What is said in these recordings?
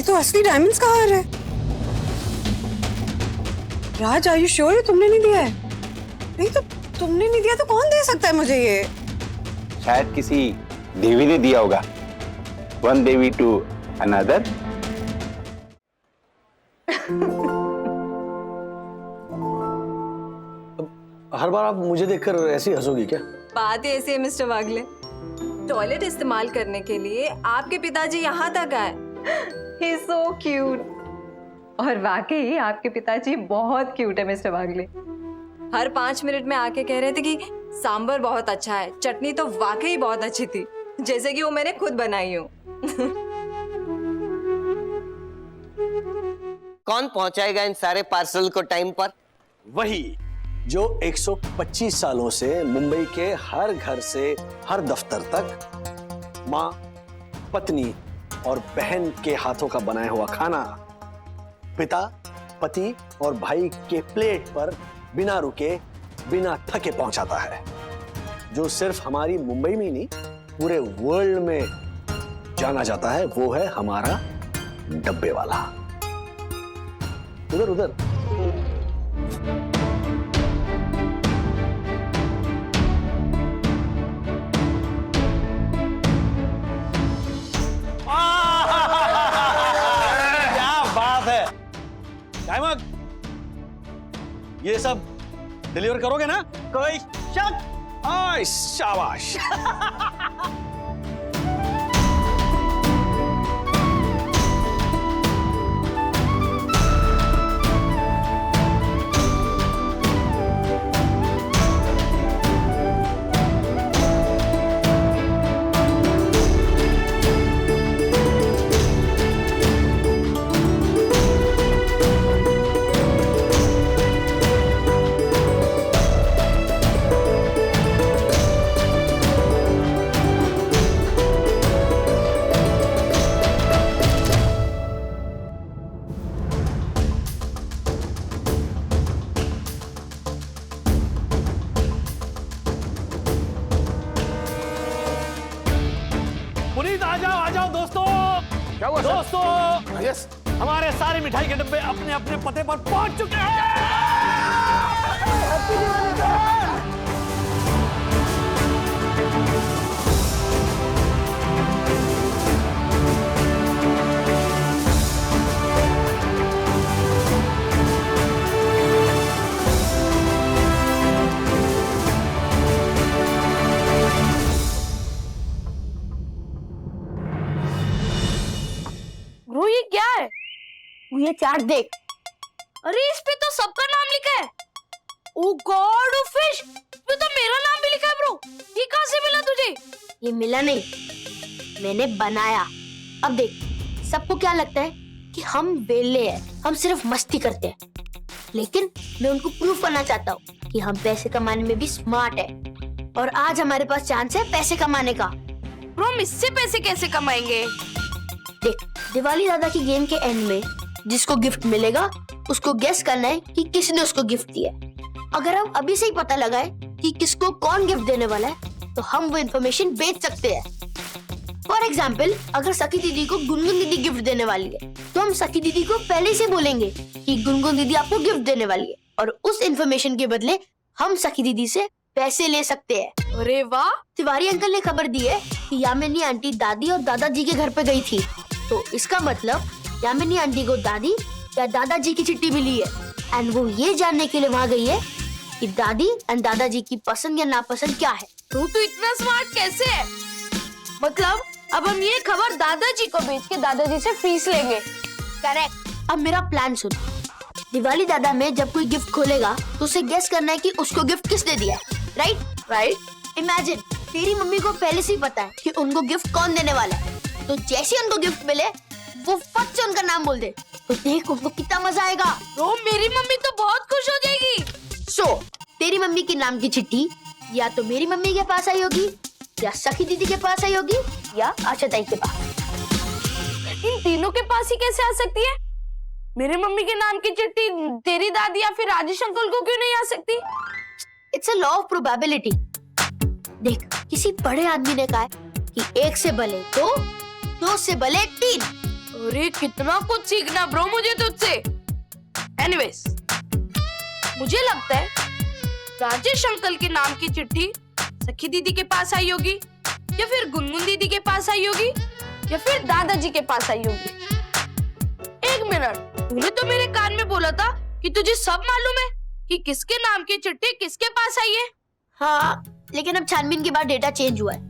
तो असली डायमंड्स कहाँ आ रहे हैं? राज, आर यू श्योर ये तुमने नहीं दिया है? नहीं तो तुमने नहीं दिया तो कौन दे सकता है मुझे ये? शायद किसी देवी ने दिया होगा। One Devi to another. हर बार आप मुझे देखकर ऐसे ही हंसोगी क्या? बात ही ऐसी है मिस्टर वागले, टॉयलेट इस्तेमाल करने के लिए आपके पिताजी यहाँ तक आए। He is so cute। और वाकई आपके पिताजी बहुत क्यूट है मिस्टर वागले। हर 5 मिनट में आके कह रहे थे कि सांबर बहुत अच्छा है, चटनी तो वाकई बहुत अच्छी थी, जैसे कि वो मैंने खुद बनाई हूँ। कौन पहुंचाएगा इन सारे पार्सल को टाइम पर? वही जो 125 सालों से मुंबई के हर घर से हर दफ्तर तक माँ, पत्नी और बहन के हाथों का बनाया हुआ खाना पिता, पति और भाई के प्लेट पर बिना रुके, बिना थके पहुंचाता है, जो सिर्फ हमारी मुंबई में नहीं पूरे वर्ल्ड में जाना जाता है। वो है हमारा डब्बे वाला। उधर उधर। डायमंड, ये सब डिलीवर करोगे ना? कोई शक? आय शाबाश। आ जाओ दोस्तों। क्या हुआ दोस्तों? यस, हमारे सारे मिठाई के डब्बे अपने अपने पते पर पहुंच चुके हैं। ये क्या है? ये चार्ट देख। अरे इस पे तो सबका नाम लिखा है। ओ गॉड ऑफ फिश, इस पे तो मेरा नाम भी लिखा है ब्रो। ये कहाँ से मिला तुझे? ये मिला नहीं, मैंने बनाया। अब देख, सबको क्या लगता है कि हम वेले हैं, हम सिर्फ मस्ती करते हैं, लेकिन मैं उनको प्रूफ करना चाहता हूँ कि हम पैसे कमाने में भी स्मार्ट है। और आज हमारे पास चांस है पैसे कमाने का। ब्रो, हम इससे पैसे कैसे कमाएंगे? देख, दिवाली दादा की गेम के एंड में जिसको गिफ्ट मिलेगा उसको गेस करना है कि किसने उसको गिफ्ट दिया। अगर हम अभी से ही पता लगाए कि किसको कौन गिफ्ट देने वाला है तो हम वो इन्फॉर्मेशन बेच सकते हैं। फॉर एग्जाम्पल, अगर सखी दीदी को गुनगुन दीदी गिफ्ट देने वाली है तो हम सखी दीदी को पहले से बोलेंगे कि गुनगुन दीदी आपको गिफ्ट देने वाली है, और उस इन्फॉर्मेशन के बदले हम सखी दीदी से पैसे ले सकते हैं। अरे वाह! तिवारी अंकल ने खबर दी है कि यामिनी आंटी दादी और दादाजी के घर पे गई थी, तो इसका मतलब यामिनी आंटी को दादी या दादाजी की चिट्ठी मिली है, एंड वो ये जानने के लिए वहाँ गई है कि दादी एंड दादाजी की पसंद या नापसंद क्या है। तू इतना स्मार्ट कैसे है? मतलब अब हम ये खबर दादाजी को बेच के दादाजी से फीस लेंगे। करेक्ट। अब मेरा प्लान सुन। दिवाली दादा में जब कोई गिफ्ट खोलेगा तो उसे गेस करना है कि उसको गिफ्ट किसने दिया है। राइट। इमेजिन तेरी मम्मी को पहले से ही पता है कि उनको गिफ्ट कौन देने वाला है, तो जैसे उनको गिफ्ट मिले वो फट से उनका नाम बोल दे, तो देख उनको कितना मजा आएगा। ब्रो, मेरी मम्मी तो बहुत खुश हो जाएगी। सो तेरी मम्मी के नाम की चिट्ठी या तो मेरी मम्मी के पास आई होगी, या सखी दीदी के पास आई होगी, या आशा ताई के पास। इन तीनों के पास ही कैसे आ सकती है? मेरी मम्मी के नाम की चिट्ठी तेरी दादी या फिर राजेश अंकल को क्यों नहीं आ सकती? It's a law of probability. देख, किसी बड़े आदमी ने कहा है कि 1 से भले 2, 2 से भले 3, अरे कितना कुछ सीखना ब्रो मुझे तुझसे। एनीवेज, मुझे लगता है राजेश अंकल के नाम की चिट्ठी सखी दीदी के पास आई होगी, या फिर गुनगुन दीदी के पास आई होगी, या फिर दादाजी के पास आई होगी। एक मिनट, तूने तो मेरे कान में बोला था कि तुझे सब मालूम है कि किसके नाम की चिट्ठी किसके पास आई है। हाँ, लेकिन अब छानबीन के बाद डेटा चेंज हुआ है।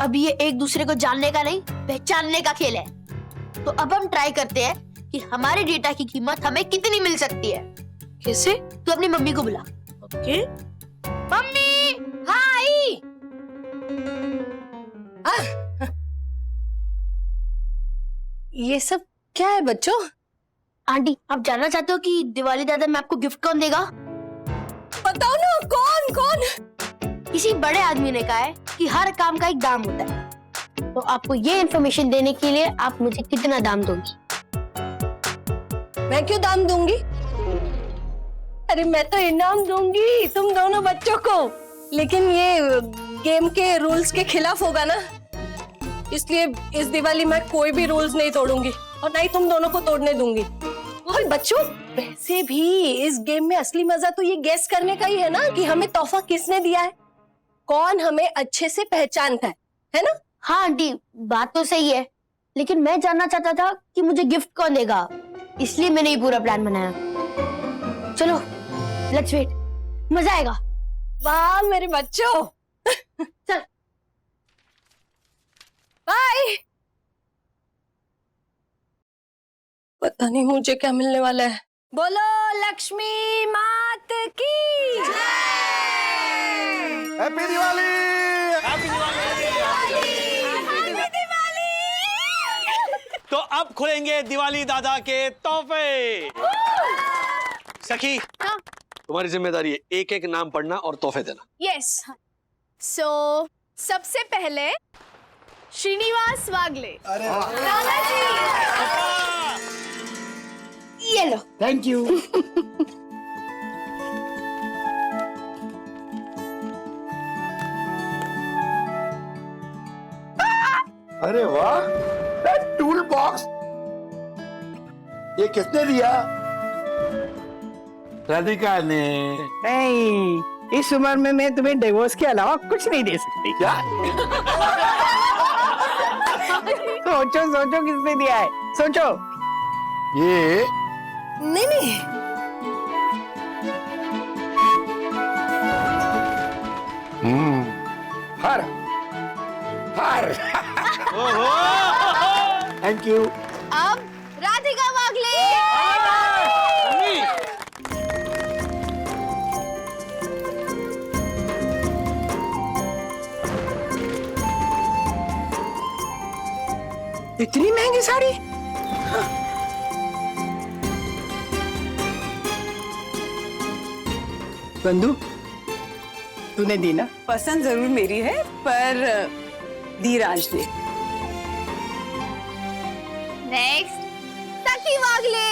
अब ये एक दूसरे को जानने का नहीं, पहचानने का खेल है। तो अब हम ट्राई करते हैं कि हमारे डेटा की कीमत हमें कितनी मिल सकती है। कैसे? तू अपनी मम्मी को बुला। ओके। मम्मी, हाय। ये सब क्या है बच्चों? आंटी, आप जानना चाहते हो कि दिवाली दादा में आपको गिफ्ट कौन देगा? बताओ ना, कौन कौन? किसी बड़े आदमी ने कहा है कि हर काम का एक दाम होता है। तो आपको ये इन्फॉर्मेशन देने के लिए आप मुझे कितना दाम दोगी? मैं क्यों दाम दूंगी? अरे मैं तो इनाम दूंगी तुम दोनों बच्चों को, लेकिन ये गेम के रूल्स के खिलाफ होगा ना, इसलिए इस दिवाली मैं कोई भी रूल्स नहीं तोड़ूंगी और ना ही तुम दोनों को तोड़ने दूंगी। और बच्चों, वैसे भी इस गेम में असली मजा तो ये गेस करने का ही है ना कि हमें तोहफा किसने दिया है, कौन हमें अच्छे से पहचानता है ना? हाँ आंटी, बात तो सही है, लेकिन मैं जानना चाहता था कि मुझे गिफ्ट कौन देगा, इसलिए मैंने ये पूरा प्लान बनाया। चलो, लेट्स वेट, मजा आएगा। वाह मेरे बच्चों। चल, बाय। पता नहीं मुझे क्या मिलने वाला है। बोलो लक्ष्मी मात की हैप्पी दिवाली। तो अब खुलेंगे दिवाली दादा के तोहफे। सखी, तुम्हारी जिम्मेदारी है एक एक नाम पढ़ना और तोहफे देना। यस। सो सबसे पहले श्रीनिवास वागले। दादाजी, ये लो। Thank you. अरे वाह, टूल बॉक्स। ये किसने दिया? राधिका ने। नहीं, इस उम्र में मैं तुम्हें डिवोर्स के अलावा कुछ नहीं दे सकती। क्या? सोचो सोचो किसने दिया है, सोचो। ये नहीं नहीं, हार हार। Thank you. अब राधिका वागले। इतनी महंगी साड़ी? बंधु, तूने दी ना? पसंद जरूर मेरी है, पर दी राज ने। नेक्स्ट सखी वागले।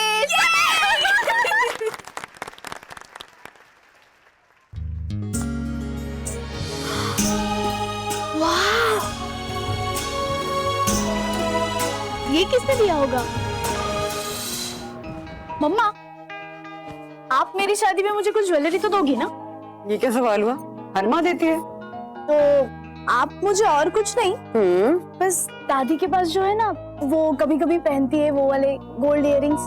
ये किसने दिया होगा? मम्मा, आप मेरी शादी में मुझे कुछ ज्वेलरी तो दोगी ना? ये क्या सवाल हुआ? हर माँ देती है। तो आप मुझे और कुछ नहीं, बस दादी के पास जो है ना, वो कभी कभी पहनती है वो वाले गोल्ड इयररिंग्स,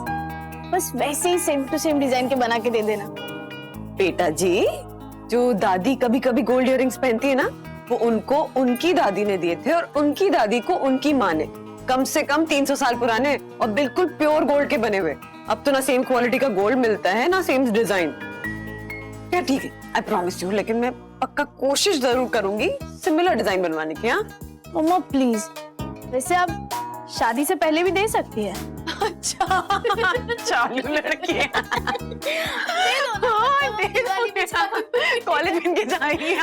बस वैसे ही सेम टू सेम डिजाइन के बना के दे देना। बेटा जी, जो दादी कभी कभी गोल्ड इयररिंग्स पहनती है ना, वो उनको उनकी दादी ने दिए थे और उनकी दादी को उनकी माँ ने। कम से कम 300 साल पुराने और बिल्कुल प्योर गोल्ड के बने हुए। अब तो ना सेम क्वालिटी का गोल्ड मिलता है ना सेम डिजाइन। क्या ठीक है, आई प्रॉमिस यू, लेकिन मैं पक्का कोशिश जरूर करूंगी सिमिलर डिजाइन बनवाने की। हाँ मम्मा प्लीज, वैसे आप शादी से पहले भी दे सकती है। अच्छा, चालू लड़की है। कॉलेज बन के जाएगी।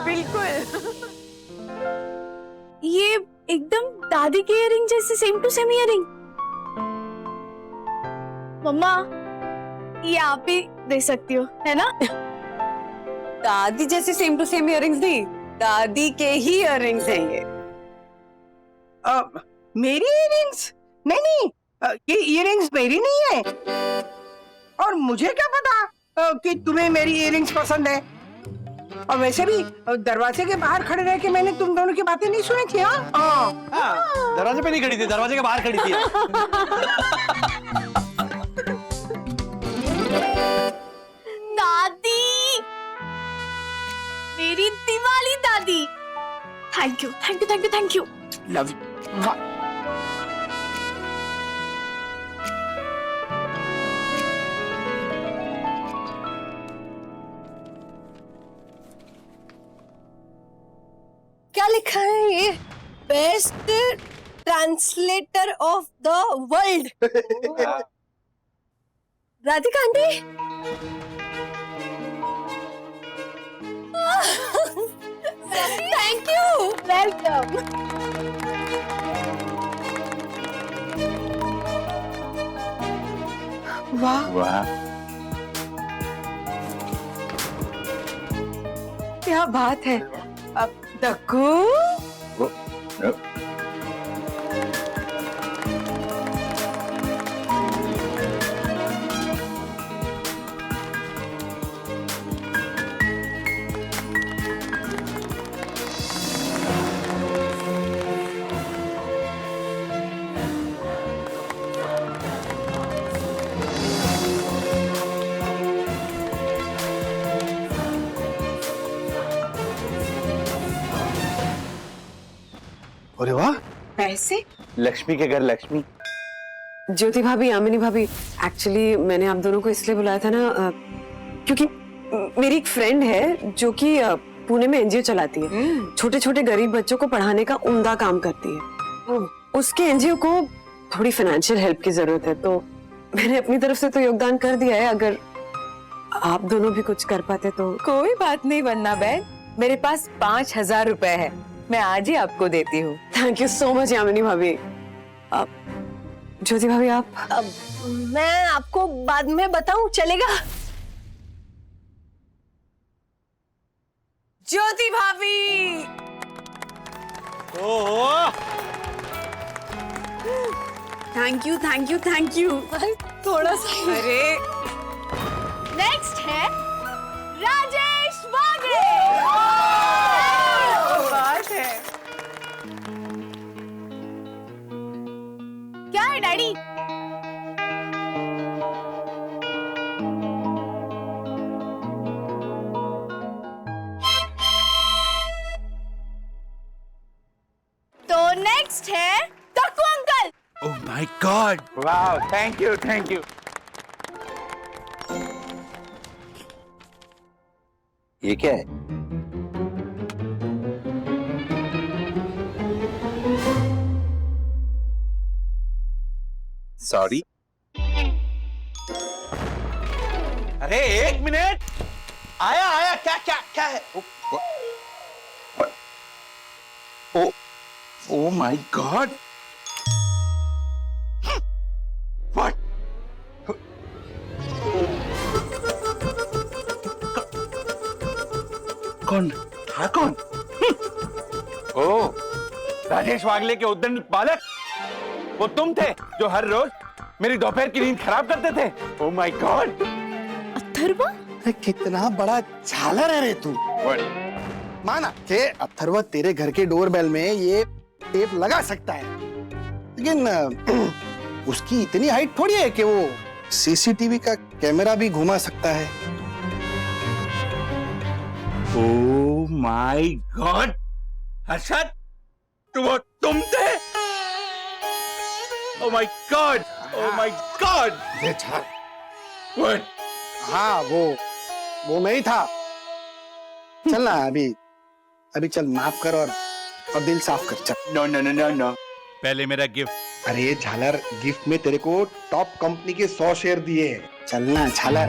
बिल्कुल। ये एकदम दादी के इयररिंग जैसे सेम टू सेम इयररिंग। मम्मा, ये आप ही दे सकती हो, है ना? दादी जैसे सेम टू सेम इयररिंग्स नहीं, दादी के ही इयररिंग्स हैं ये। मेरी इयरिंग्स? नहीं नहीं, ये इयरिंग्स मेरी नहीं है। और मुझे क्या पता कि तुम्हें मेरी इयरिंग्स पसंद है। और वैसे भी दरवाजे के बाहर खड़े रह के मैंने तुम दोनों की बातें नहीं सुनी थी। हाँ, दरवाजे पे नहीं खड़ी थी, दरवाजे के बाहर खड़ी थी। दादी, मेरी दिवाली दादी। Thank you thank you thank you thank you. Love you. क्या लिखा है ये? Best translator of the world. Radhika aunty, thank you. Welcome. वाह, वाह, क्या बात है। अब दक्कू, अरे वाह, पैसे? लक्ष्मी के घर लक्ष्मी। ज्योति भाभी, यामिनी भाभी, एक्चुअली मैंने आप दोनों को इसलिए बुलाया था ना क्योंकि मेरी एक फ्रेंड है जो कि पुणे में एनजीओ चलाती है। छोटे छोटे गरीब बच्चों को पढ़ाने का उम्दा काम करती है। उसके एनजीओ को थोड़ी फाइनेंशियल हेल्प की जरूरत है, तो मैंने अपनी तरफ से तो योगदान कर दिया है। अगर आप दोनों भी कुछ कर पाते तो। कोई बात नहीं वन्ना बहन, मेरे पास 5,000 रुपए है, मैं आज ही आपको देती हूँ। Thank you so much Yamini भाभी। ज्योति भाभी आप? अब मैं आपको बाद में बताऊं, चलेगा? ज्योति भाभी, thank you thank you thank you. थोड़ा सा अरे नेक्स्ट है राजेश वागले। बात है। क्या है डैडी? तो नेक्स्ट है Dakku uncle. Oh my God, wow, thank you, thank you. ये क्या है? सॉरी। अरे एक मिनट, आया आया, क्या क्या क्या है? ओ ओ माय गॉड, व्हाट? कौन था? कौन? ओ, राजेश वागले के उद्दंड बालक, वो तुम थे जो हर रोज मेरी दोपहर की नींद खराब करते थे। Oh my god. अथर्वा? कितना बड़ा झालर है रे तू। माना कि अथर्वा तेरे घर के डोरबेल में ये टेप लगा सकता है, लेकिन उसकी इतनी हाइट थोड़ी है कि वो सीसीटीवी का कैमरा भी घुमा सकता है। ओह माय गॉड, हर्षद, वो तुम थे? Oh my God, oh my God. What? हाँ, वो मैं ही था। चल ना, अभी चल, माफ कर और दिल साफ कर। चल। No no no no no, पहले मेरा गिफ्ट। अरे झालर, गिफ्ट में तेरे को टॉप कंपनी के 100 शेयर दिए हैं। चलना झालर।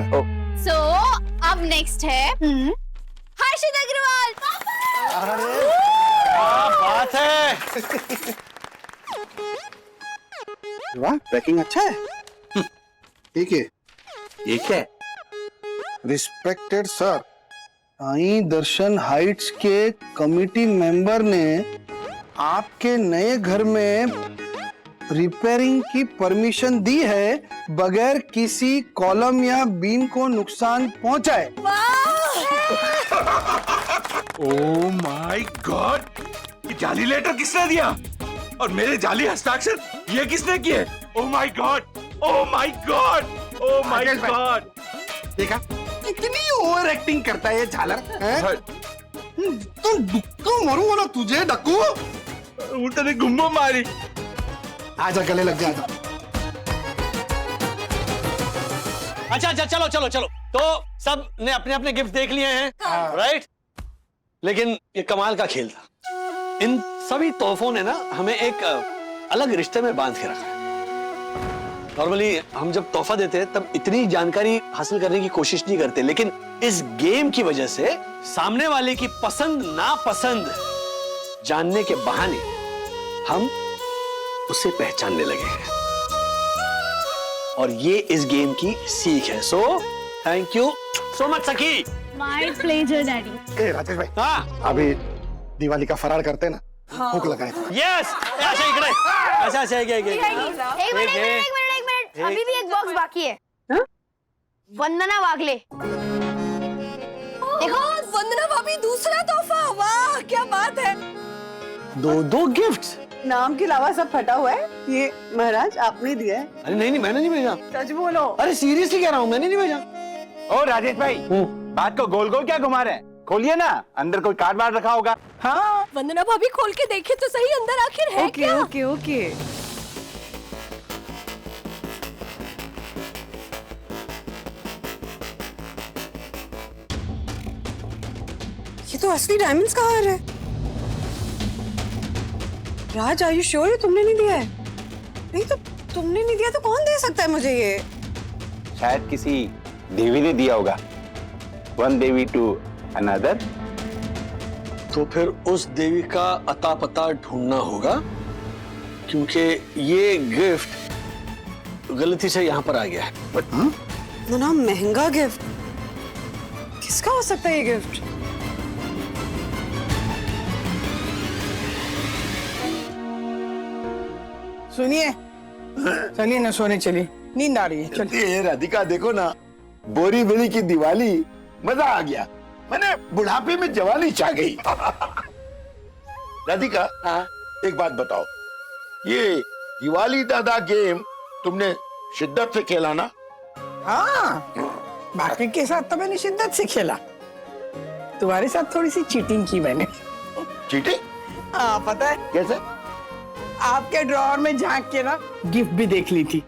सो अब नेक्स्ट है हर्षद अग्रवाल। अरे क्या बात है। वाह, पैकिंग अच्छा है। ठीक है। ये क्या है? रिस्पेक्टेड सर, साईं दर्शन हाइट्स के कमिटी मेंबर ने आपके नए घर में रिपेयरिंग की परमिशन दी है बगैर किसी कॉलम या बीम को नुकसान पहुंचाए। ओह माय गॉड, ये जाली लेटर किसने दिया और मेरे जाली हस्ताक्षर ये किसने किए? ओह my God, oh my God, oh my God. देखा इतनी ओवर एक्टिंग करता है ये झालर हैं? तो डुक्कू मरूंगा ना तुझे डक्कू। उल्टे ने गुम्बो मारी। आजा गले लग जा। अच्छा चलो चलो चलो, तो सब ने अपने अपने गिफ्ट देख लिए हैं, राइट? लेकिन ये कमाल का खेल था। इन सभी तोहफों ने ना हमें एक अलग रिश्ते में बांध के रखा है। नॉर्मली हम जब तोहफा देते हैं तब इतनी जानकारी हासिल करने की कोशिश नहीं करते, लेकिन इस गेम की वजह से सामने वाले की पसंद नापसंद जानने के बहाने हम उसे पहचानने लगे हैं, और ये इस गेम की सीख है। So thank you so much सखी। My pleasure daddy. ए राजेश भाई, हाँ अभी दिवाली का फरार करते ना, भूख लगाए। यस, ऐसा इकडे ऐसा एक मिनट, अभी भी एक बॉक्स बाकी है। वंदना वागले, देखो वंदना भाभी दूसरा तोहफा। वाह क्या बात है। दो गिफ्ट्स। नाम के अलावा सब फटा हुआ है। ये महाराज आपने दिया है। अरे नहीं मैंने नहीं भेजा। सच बोलो। अरे सीरियसली कह रहा हूँ, मैंने नहीं भेजा। ओ राजेश भाई, बात को गोल गोल क्या घुमा रहे हैं? खोलिए ना, अंदर कोई कार्ड वार्ड रखा होगा। हाँ वंदना भाभी खोल के देखे तो सही अंदर आखिर है क्या? Okay okay. ये तो असली डायमंड्स का हार है। राज आर यू श्योर ये तुमने नहीं दिया है? नहीं तो तुमने नहीं दिया तो कौन दे सकता है मुझे ये? शायद किसी देवी ने दिया होगा। One Devi to another. तो फिर उस देवी का अता पता ढूंढना होगा, क्योंकि ये गिफ्ट गलती से यहाँ पर आ गया है। ना महंगा गिफ्ट। किसका हो सकता है ये गिफ्ट? सुनिए, चलिए ना सोने चलिए, नींद आ रही है। चलिए। राधिका देखो ना, बोरी बिली की दिवाली, मजा आ गया। मैंने बुढ़ापे में जवानी छा गई। राधिका, एक बात बताओ, ये दिवाली दादा गेम तुमने शिद्दत से खेला ना? हाँ, बाकी के साथ तो मैंने शिद्दत से खेला, तुम्हारे साथ थोड़ी सी चीटिंग की मैंने। चीटिंग? हाँ पता है कैसे? आपके ड्रॉअर में झांक के ना गिफ्ट भी देख ली थी।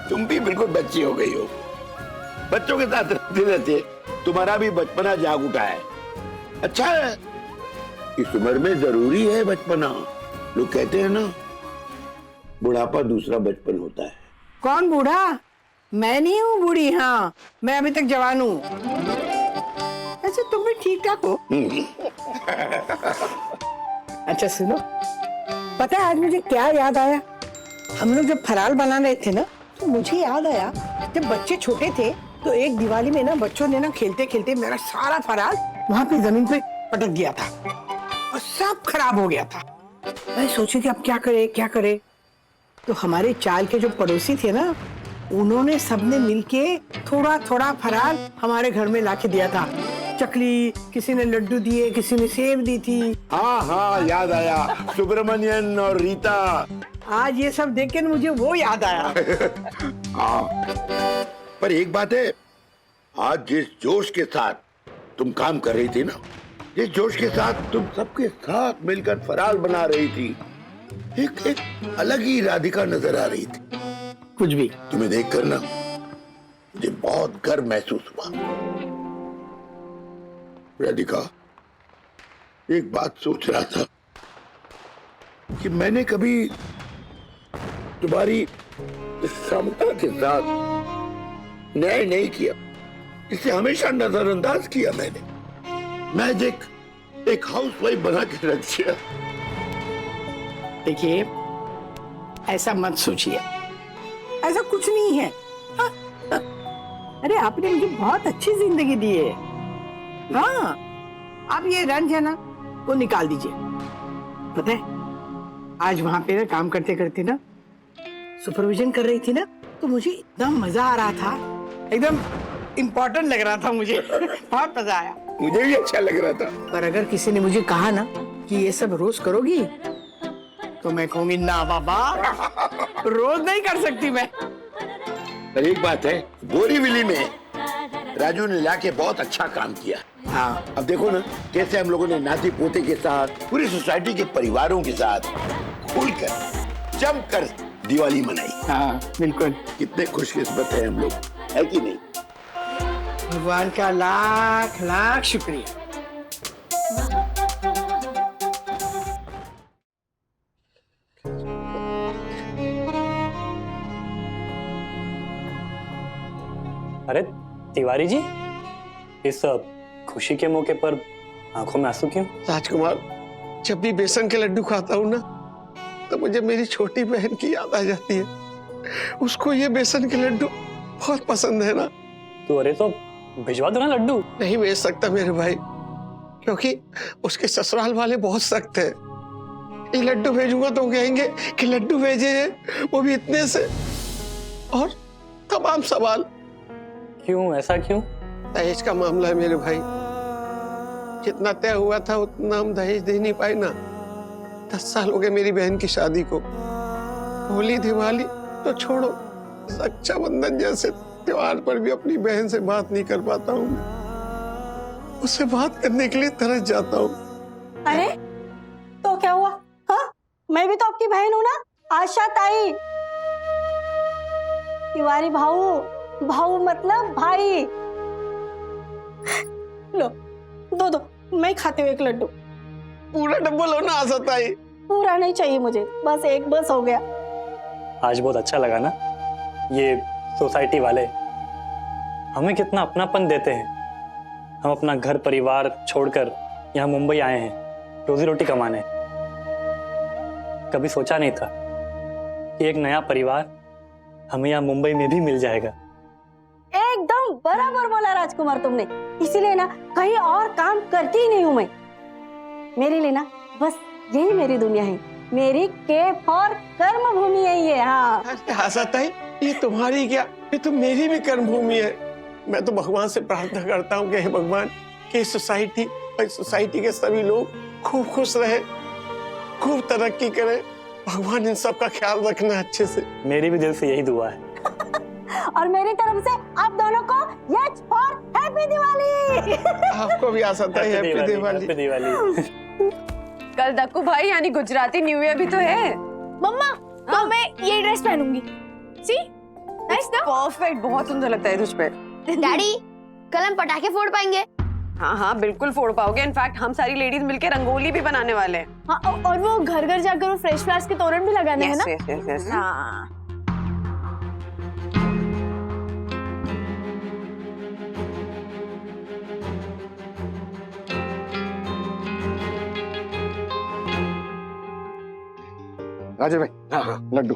तुम भी बिल्कुल बच्ची हो गई हो, बच्चों के साथ रहते रहते तुम्हारा भी बचपना जाग उठा है। अच्छा है, इस उम्र में जरूरी है बचपना। लोग कहते हैं ना, बुढ़ापा दूसरा बचपन होता है। कौन बूढ़ा? मैं नहीं हूँ बूढ़ी। हाँ, मैं अभी तक जवान हूँ। अच्छा तुम भी ठीक ठाक हो। अच्छा सुनो, पता है आज मुझे क्या याद आया? हम लोग जब फराल बना रहे थे ना, तो मुझे याद आया जब बच्चे छोटे थे तो एक दिवाली में ना बच्चों ने ना खेलते खेलते मेरा सारा फराल वहां पे जमीन पे पटक दिया था और सब खराब हो गया था। मैं सोची कि अब क्या करे। तो हमारे चाल के जो पड़ोसी थे ना, उन्होंने सबने मिलके थोड़ा थोड़ा फराल हमारे घर में लाके दिया था। चकली, किसी ने लड्डू दिए, किसी ने सेब दी थी। हाँ याद आया, सुब्रमण्यन और रीता। आज ये सब देख के मुझे वो याद आया। हाँ, पर एक बात है, आज जिस जोश के साथ तुम काम कर रही थी ना, जिस जोश के साथ तुम सबके साथ मिलकर फराल बना रही थी, एक अलग ही राधिका नजर आ रही थी। कुछ भी तुम्हें देखकर ना मुझे बहुत गर्व महसूस हुआ। राधिका, एक बात सोच रहा था कि मैंने कभी तुम्हारी क्षमता के साथ न्याय नहीं किया, इसे हमेशा नजरअंदाज किया मैंने। मैजिक एक हाउसवाइफ बना के रख दिया। देखिए, ऐसा मत सोचिए, ऐसा कुछ नहीं है। हाँ, अरे आपने मुझे बहुत अच्छी जिंदगी दी है। हाँ, आप ये रंज है ना, वो निकाल दीजिए। पता है, आज वहां पे ना काम करते करते ना सुपरविजन कर रही थी ना, तो मुझे इतना मजा आ रहा था, एकदम इम्पोर्टेंट लग रहा था मुझे। बहुत मजा आया। मुझे भी अच्छा लग रहा था। पर अगर किसी ने मुझे कहा ना कि ये सब रोज करोगी, तो मैं कहूंगी ना बाबा, रोज नहीं कर सकती मैं। पर एक बात है, बोरीवली में राजू ने लाके बहुत अच्छा काम किया। हाँ, अब देखो ना कैसे हम लोगों ने नाती पोते के साथ, पूरी सोसाइटी के परिवारों के साथ खुलकर जमकर दिवाली मनाई। हाँ, बिल्कुल। कितने खुशकिस्मत हैं हम लोग, है कि नहीं? भगवान का लाख लाख शुक्रिया। अरे तिवारी जी, इस खुशी के मौके पर आंखों में आंसू क्यों? राजकुमार, जब भी बेसन के लड्डू खाता हूँ ना, तो मुझे मेरी छोटी बहन की याद आ जाती है। उसको ये बेसन के लड्डू बहुत पसंद है ना। तो अरे तो भिजवा दो ना लड्डू। नहीं भेज सकता मेरे भाई, क्योंकि उसके ससुराल वाले बहुत सख्त हैं। ये लड्डू भेजूंगा तो कहेंगे कि लड्डू भेजे हैं, वो भी इतने से, और तमाम सवाल। क्यों, ऐसा क्यों? दहेज का मामला है मेरे भाई। जितना तय हुआ था उतना हम दहेज दे नहीं पाए ना। 10 साल हो गए मेरी बहन की शादी को। होली दिवाली तो छोड़ो, रक्षाबंधन जैसे त्योहार पर भी अपनी बहन से बात नहीं कर पाता हूँ। उससे बात करने के लिए तरस जाता हूँ। अरे तो क्या हुआ? हाँ, मैं भी तो आपकी बहन हूँ ना, आशा ताई। तिवारी भाऊ, भाऊ मतलब भाई। लो, दो मैं खाती हूँ एक लड्डू। पूरा डब्बा लो ना आशा ताई। पूरा नहीं चाहिए मुझे, बस एक बस हो गया। आज बहुत अच्छा लगा ना, ये सोसाइटी वाले हमें कितना अपनापन देते हैं। हम अपना घर परिवार छोड़कर यहाँ मुंबई आए हैं रोजी रोटी कमाने। कभी सोचा नहीं था कि एक नया परिवार हमें यहाँ मुंबई में भी मिल जाएगा। एकदम बराबर बोला राजकुमार तुमने। इसीलिए ना कहीं और काम करती ही नहीं हूँ मैं। मेरे लिए ना बस यही मेरी दुनिया है, मेरी केफ और कर्म भूमि है ये। हाँ आशा ताई, ये तुम्हारी क्या, ये तो मेरी भी कर्म भूमि है। मैं तो भगवान से प्रार्थना करता हूँ कि हे भगवान, कि सोसाइटी और सोसाइटी के सभी लोग खूब खुश रहे, खूब तरक्की करें। भगवान इन सब का ख्याल रखना अच्छे से। मेरी भी दिल से यही दुआ है। और मेरी तरफ से आप दोनों को यस फॉर हैप्पी दिवाली। आपको भी आशा ताई हैप्पी दिवाली। कल दक्कू भाई यानी गुजराती न्यू ईयर भी तो है। मम्मा, तो मैं ये ड्रेस पहनूंगी। सी नाइस ना? परफेक्ट, बहुत सुंदर लगता है तुझ पे। डैडी, कल हम पटाखे फोड़ पाएंगे? हाँ हाँ बिल्कुल फोड़ पाओगे। इनफैक्ट हम सारी लेडीज मिलकर रंगोली भी बनाने वाले हैं। हाँ, और वो घर घर जाकर वो फ्रेश फ्लावर्स के तोरण भी लगाने हैं ना? yes. हाँ। राजेश भाई, हाँ लड्डू।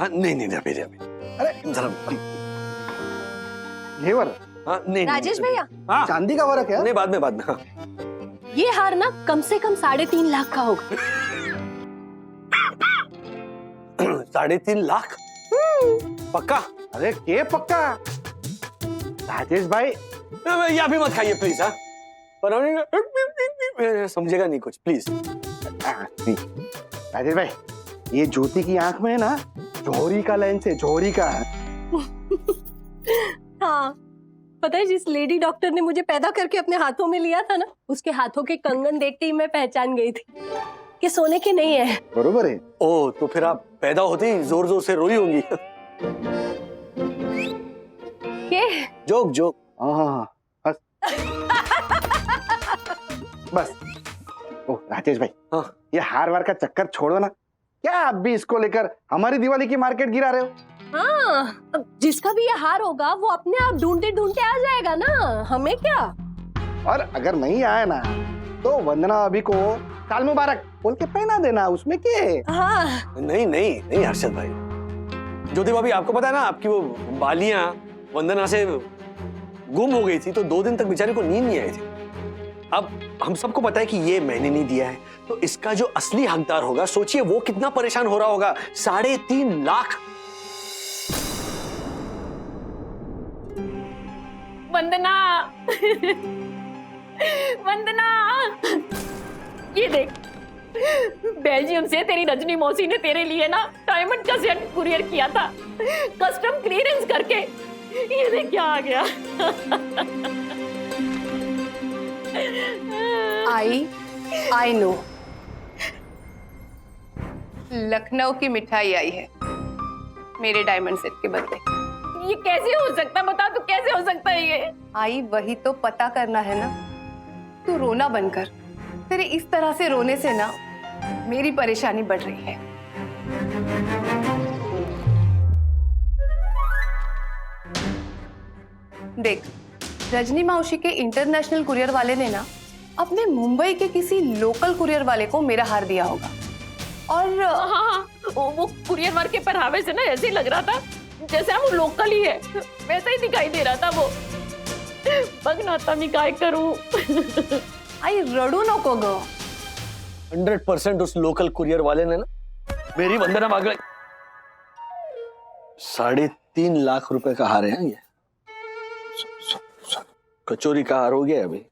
हाँ, नहीं अभी अरे जरा ये वाला। हाँ नहीं राजेश भैया, चांदी का वाला क्या? नहीं, बाद में हाँ। ये हार ना कम से कम 3.5 लाख का होगा। 3.5 लाख? पक्का? अरे के पक्का? राजेश भाई, या भी मत खाइए प्लीज। हाँ, पर समझेगा नहीं कुछ, प्लीज। राजेश भाई, ये ज्योति की आंख में है ना, जौहरी का लेंस है, जौहरी का। हाँ, पता है जिस लेडी डॉक्टर ने मुझे पैदा करके अपने हाथों में लिया था ना, उसके हाथों के कंगन देखते ही मैं पहचान गई थी कि सोने के नहीं है। बरोबर है। ओ, तो फिर आप पैदा होते ही जोर जोर से रोई होंगी। जोक। हाँ, बस बस। ओ राजेश भाई, हाँ, ये हार वार का चक्कर छोड़ो ना। क्या आप भी इसको लेकर हमारी दिवाली की मार्केट गिरा रहे हो? हाँ, अब जिसका भी ये हार होगा वो अपने आप ढूंढते ढूंढते आ जाएगा ना, हमें क्या। और अगर नहीं आया ना, तो वंदना अभी को साल मुबारक बोल के पहना देना, उसमें क्या है? हाँ। नहीं हर्षद भाई, ज्योति भाभी, आपको पता है ना, आपकी वो बालियां वंदना से गुम हो गई थी, तो 2 दिन तक बेचारे को नींद नहीं आई थी। अब हम सबको पता है कि ये मैंने नहीं दिया है, तो इसका जो असली हकदार होगा, सोचिए वो कितना परेशान हो रहा होगा। 3.5 लाख वंदना वंदना, ये देख, बेल्जियम से तेरी रजनी मौसी ने तेरे लिए ना डायमंड का सेट कुरियर किया था, कस्टम क्लियरेंस करके। ये देख क्या आ गया। आई नो, लखनऊ की मिठाई आई है मेरे डायमंड सेट के बदले। ये कैसे हो सकता है, बता तू कैसे हो सकता है ये? आई वही तो पता करना है ना। तू रोना बनकर, तेरे इस तरह से रोने से ना मेरी परेशानी बढ़ रही है। देख, रजनी मौसी के इंटरनेशनल कुरियर वाले ने ना अपने मुंबई के किसी लोकल कुरियर वाले को मेरा हार दिया होगा। और हाँ, वो कुरियर वाले के पहरावे से ना ऐसे ही लग रहा था जैसे हम लोकल ही है, वैसा ही दिखाई दे रहा था वो। बगनाता मी काय करूं। आई रडू नको गो। 100% उस लोकल कुरियर वाले ने ना मेरी वंदना मांग ली। 3.5 लाख रुपए का हार है ये। कचोरी का हार हो गया अभी।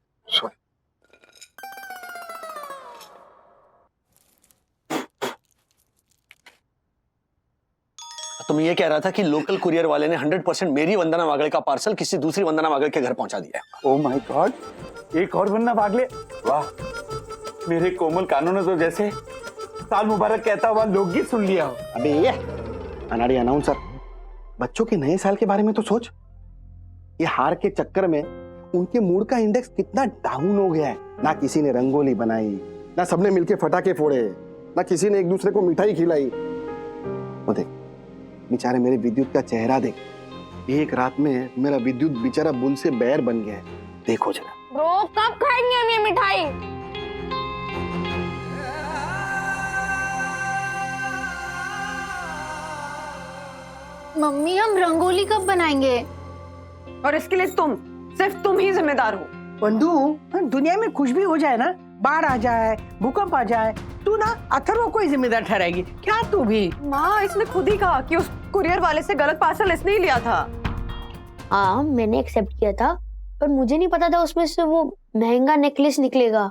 तो मैं ये कह रहा था कि लोकल कुरियर वाले ने 100% मेरी वंदना वागले का पार्सल किसी दूसरी वंदना वागले के घर पहुंचा दिया है। ओह माय गॉड, एक और वंदना वागले। वाह, मेरे कोमल कानों ने तो जैसे साल मुबारक कहता हुआ लोकगीत सुन लिया हो। अबे ये अनाड़ी अनाउंसर, बच्चों के नए साल के बारे में तो सोच। ये हार के चक्कर में उनके मूड का इंडेक्स कितना डाउन हो गया है। ना किसी ने रंगोली बनाई, ना सबने मिलके फटाके फोड़े, ना किसी ने एक दूसरे को मिठाई खिलाई। वो देख बेचारे मेरे विद्युत का चेहरा देख, एक रात में मेरा विद्युत बेचारा बुल से बैर बन गया है। देखो जरा। ब्रो, कब खाएंगे हम ये मिठाई? मम्मी हम रंगोली कब बनाएंगे? और इसके लिए सिर्फ तुम ही जिम्मेदार हो। बंधु, दुनिया में कुछ भी हो जाए ना, बाढ़ आ जाए, भूकंप आ जाए, तू ना अथर्व को ही जिम्मेदार ठहराएगी क्या? तू भी। माँ, इसने खुद ही कहा कि उस कुरियर वाले से गलत पार्सल इसने ही लिया था। हाँ, मैंने एक्सेप्ट किया था, पर मुझे नहीं पता था उसमें से वो महंगा नेकलेस निकलेगा।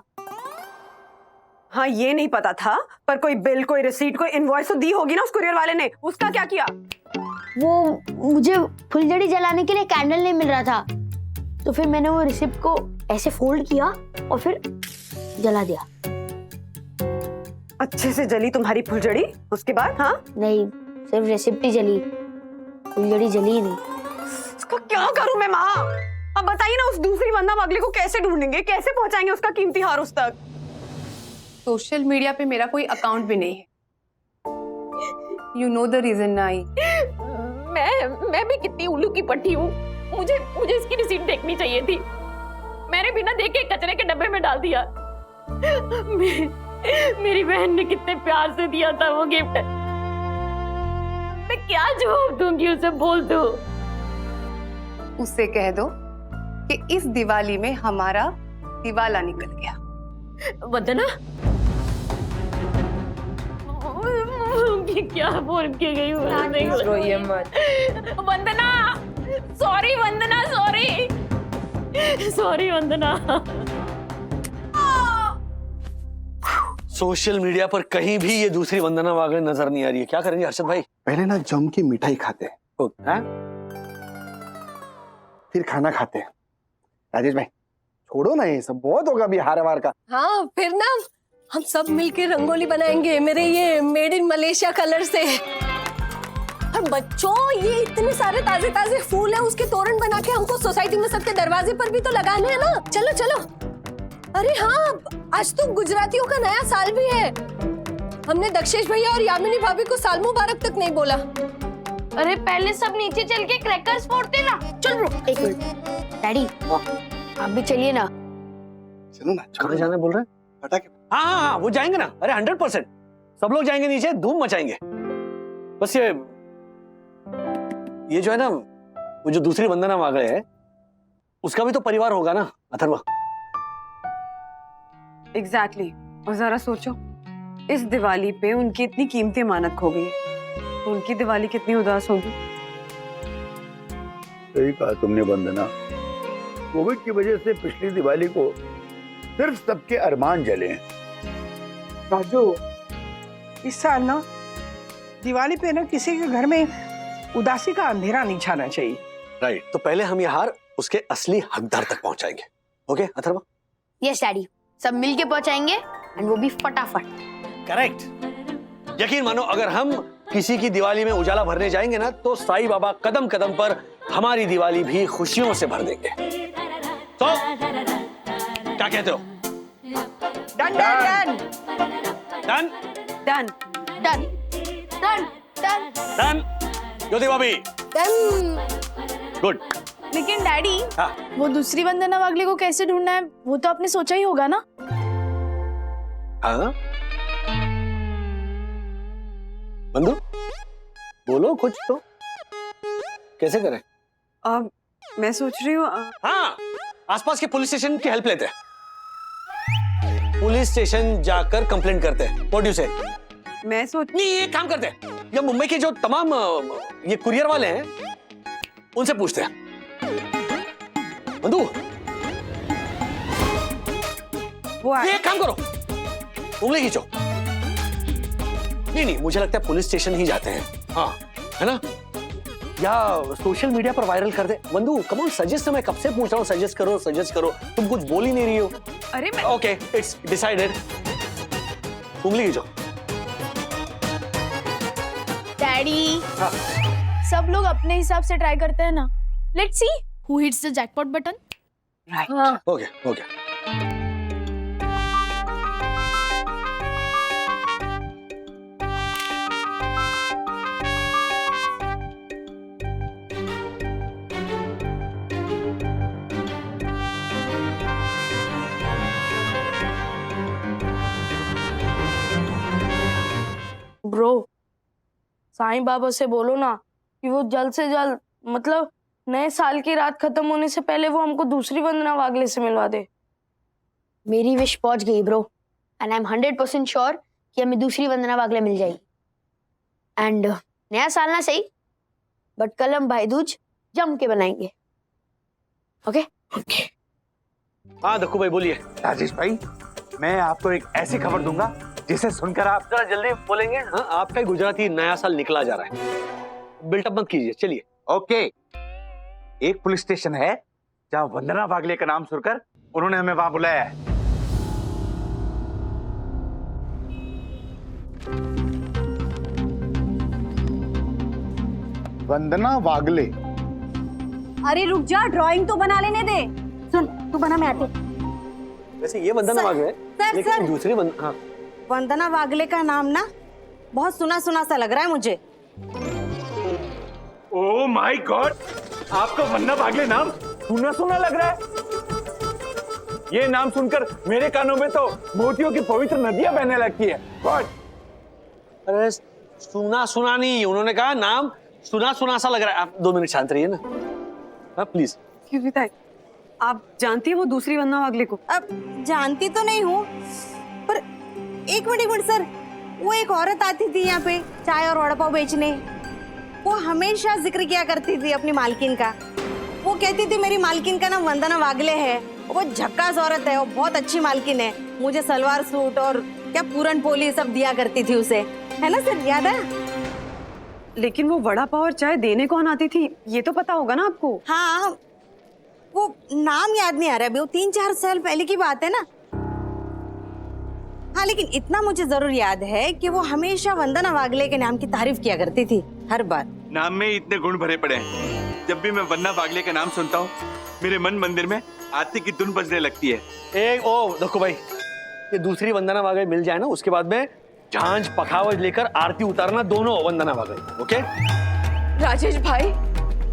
हाँ, ये नहीं पता था, पर कोई बिल, कोई रिसीट, कोई इनवॉइस तो दी होगी ना उस कुरियर वाले ने। उसका क्या किया? वो मुझे फुलझड़ी जलाने के लिए कैंडल नहीं मिल रहा था, तो फिर मैंने वो रिसिप्ट को ऐसे फोल्ड किया और फिर जला दिया। अच्छे से जली तुम्हारी फुलझड़ी? उसके बाद? हाँ नहीं, सिर्फ रेसिप्ट ही जली, फुलझड़ी जली ही नहीं। इसका क्या करूं मैं माँ? अब बताइए ना, उस दूसरी वंदना वागले को कैसे ढूंढेंगे, कैसे पहुंचाएंगे उसका कीमती हार उस तक? सोशल मीडिया पे मेरा कोई अकाउंट भी नहीं है। यू नो द रीजन ना। मैं भी कितनी उल्लू की पट्टी हूँ। मुझे इसकी रिसीट देखनी चाहिए थी, मैंने बिना देखे कचरे के डब्बे में डाल दिया। मेरी बहन ने कितने प्यार से दिया था वो गिफ्ट। मैं क्या जवाब दूंगी उसे? बोल दो, उससे कह दो कि इस दिवाली में हमारा दिवाला निकल गया। वंदना, क्या बोल के गई रोइए मत। वंदना, सॉरी वंदना, सॉरी वंदना। सोशल मीडिया पर कहीं भी ये दूसरी वंदना वागले नजर नहीं आ रही है। क्या करेंगे हर्षद भाई? पहले ना जम की मिठाई खाते हैं, फिर खाना खाते हैं। राजेश भाई छोड़ो ना, ये सब बहुत होगा अभी हार वार का। हाँ, फिर ना हम सब मिलके रंगोली बनाएंगे मेरे ये मेड इन मलेशिया कलर से। और बच्चों, ये इतने सारे ताजे ताजे फूल हैं, उसके तोरण बना के हमको सोसाइटी में सबके दरवाजे पर भी तो लगाने हैं ना। चलो चलो। अरे हाँ, आज तो गुजरातियों का नया साल भी है। हमने दक्षेश भैया और यामिनी भाभी को साल मुबारक तक नहीं बोला। अरे पहले सब नीचे चल के क्रैकर्स फोड़ते ना। चल ब्रो, एक मिनट। डैडी, आप भी चलिए ना। चलो ना। कहाँ जाना बोल रहे हैं? फटाके। हाँ, वो जाएंगे ना। अरे 100% सब लोग जाएंगे नीचे, धूम मचाएंगे। बस ये जो है ना, वो जो दूसरी वंदना वागले है, उसका भी तो परिवार होगा ना अथर्व। एग्जैक्टली। और जरा सोचो, इस दिवाली पे उनकी इतनी कीमती अमानत खो गई, तो उनकी दिवाली कितनी उदास होगी। सही कहा तुमने वंदना। कोविड की वजह से पिछली दिवाली को सिर्फ सबके अरमान जले हैं। राजू, इस साल ना दिवाली पे ना किसी के घर में उदासी का अंधेरा नहीं छाना चाहिए। राइट, तो पहले हम ये हार उसके असली हकदार तक पहुंचाएंगे। ओके अथर्व? यस डैडी, सब मिलके पहुंचाएंगे एंड वो भी फटाफट। करेक्ट। यकीन मानो, अगर हम किसी की दिवाली में उजाला भरने जाएंगे ना, तो साईं बाबा कदम कदम पर हमारी दिवाली भी खुशियों से भर देंगे। तो क्या कहते हो? Done done done done done done done done. Jyoti भाभी गुड। लेकिन डैडी, हाँ। वो दूसरी वंदना वागले को कैसे ढूंढना है वो तो आपने सोचा ही होगा ना? हाँ बंधु, बोलो कुछ तो। कैसे करें? मैं सोच रही हूँ हाँ, आसपास के पुलिस स्टेशन की हेल्प लेते हैं। पुलिस स्टेशन जाकर कंप्लेंट करते हैं। व्हाट डू से? मैं सोच नहीं, ये काम करते हैं, या मुंबई के जो तमाम ये कुरियर वाले हैं उनसे पूछते हैं। बंधु, ये काम करो, उंगली खींचो। नहीं, मुझे लगता है पुलिस स्टेशन ही जाते हैं। हाँ, है ना? या सोशल मीडिया पर वायरल कर दे। बंधु कम ऑन, सजेस्ट। मैं कब से पूछ रहा हूँ सजेस्ट करो, तुम कुछ बोल ही नहीं रही हो। अरे मैं ओके, इट्स डिसाइडेड। उंगली खींचो। डैडी, हाँ। सब लोग अपने हिसाब से ट्राई करते हैं ना। Let's see who hits the jackpot button. Okay. Bro, Sai Baba से बोलो ना कि वो जल्द से जल्द, मतलब नए साल की रात खत्म होने से पहले वो हमको दूसरी वंदना वागले से मिलवा दे। मेरी विश पहुंच गई bro, and I am 100% sure कि हमें दूसरी वंदना वागले मिल जाएगी। एंड नया साल ना सही, बट कल हम भाई दूज जम के बनाएंगे। ओके? हाँ दक्कू भाई बोलिए। राजेश भाई, मैं आपको एक ऐसी खबर दूंगा जिसे सुनकर आप जरा जल्दी बोलेंगे। हाँ, आपका ही गुजराती नया साल निकला जा रहा है। बिल्टअप मत कीजिए, चलिए। ओके। एक पुलिस स्टेशन है जहां वंदना वागले का नाम सुनकर उन्होंने हमें वहां बुलाया है। वंदना वागले? अरे रुक जा, ड्राइंग तो बना लेने दे। सुन, तू बना, मैं आती। वैसे ये वंदना वागले है, लेकिन दूसरी हाँ। वंदना वागले का नाम ना बहुत सुना सुना सा लग रहा है मुझे। ओह माय गॉड, आपका वंदना वागले नाम सुना सुना लग रहा है। ये नाम सुनकर मेरे कानों में तो मोतियों की पवित्र नदियां बहने लगती है। गॉड, अरे सुना नहीं, उन्होंने कहा नाम सुना सा लग रहा है। आप 2 मिनट शांत रहिए ना। हाँ प्लीज। आप जानती है वो दूसरी वंदना वागले को? अब जानती तो नहीं हूँ, पर एक मिनट सर, वो एक औरत आती थी यहाँ पे चाय और वड़ा पाव बेचने। वो हमेशा जिक्र किया करती थी अपनी मालकिन का। वो कहती थी मेरी मालकिन का नाम वंदना वागले है। वो झक्कास औरत है, वो बहुत अच्छी मालकिन है। मुझे सलवार सूट और क्या पूरन पोली सब दिया करती थी उसे, है ना सर, याद है? लेकिन वो वड़ा पाव और चाय देने कौन आती थी ये तो पता होगा ना आपको? हाँ, वो नाम याद नहीं आ रहा है, वो 3-4 साल पहले की बात है ना। हाँ, लेकिन इतना मुझे जरूर याद है कि वो हमेशा वंदना वागले के नाम की तारीफ किया करती थी हर बार। नाम में इतने गुण भरे पड़े हैं। जब भी मैं वंदना वागले का नाम सुनता हूँ, मेरे मन मंदिर में आरती की धुन बजने लगती है। देखो भाई, ये दूसरी वंदना वागले मिल जाए ना, उसके बाद में झांझ पखावज लेकर आरती उतारना, दोनों वंदना वागले। ओके राजेश भाई,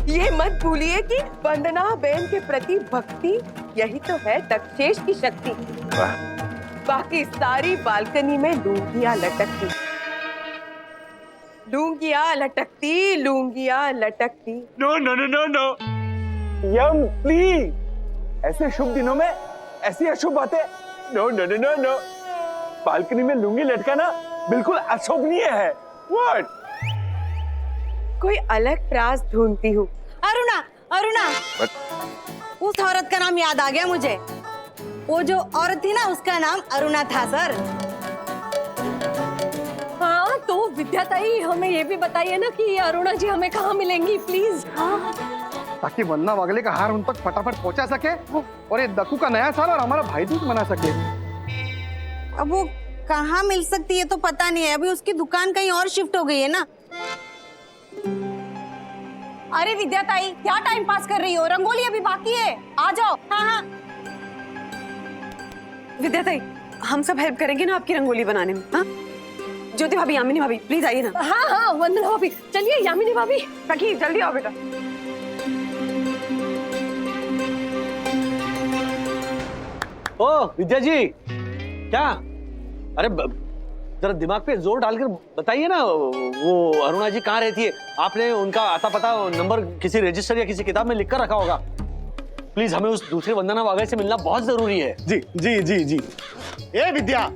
ये मत भूलिए कि वंदना बहन के प्रति भक्ति यही तो है दक्षेश की शक्ति। बाकी सारी बालकनी में लूंगियां लटकती, लूंगियां लटकती। No no no no no यम, प्लीज, ऐसे शुभ दिनों में ऐसी अशुभ बातें no no no no no. Balcony में लुंगी लटकाना बिल्कुल अशोभनीय है। व्हाट? कोई अलग प्रास ढूंढती हूँ। अरुणा, उस औरत का नाम याद आ गया मुझे। वो जो औरत थी ना, उसका नाम अरुणा था सर। हाँ तो विद्या ताई हमें ये भी बताइए ना कि अरुणा जी हमें कहाँ मिलेंगी प्लीज। हाँ ताकि वंदना वागले का हार उन तक फटाफट पहुंचा सके और ये दक्कू का नया साल और हमारा भाई दूज मना सके। अब वो कहाँ मिल सकती है तो पता नहीं है, अभी उसकी दुकान कहीं और शिफ्ट हो गई है ना। अरे विद्या ताई क्या टाइम पास कर रही हो, रंगोली अभी बाकी है, आ जाओ। हाँ हाँ विद्या ताई, हम सब हेल्प करेंगे ना आपकी रंगोली बनाने में। हाँ ज्योति भाभी, यामिनी भाभी, प्लीज आइए ना। हाँ हाँ वंदना भाभी, चलिए यामिनी भाभी। सखी जल्दी आओ बेटा। ओ विद्या जी, क्या? अरे जरा दिमाग पे जोर डालकर बताइए ना, वो अरुणा जी कहाँ रहती है? आपने उनका आता पता नंबर किसी रजिस्टर या किसी किताब में लिख कर रखा होगा। प्लीज हमें उस दूसरे वंदना वागले से मिलना बहुत जरूरी है। जी जी जी जी। ए विद्या,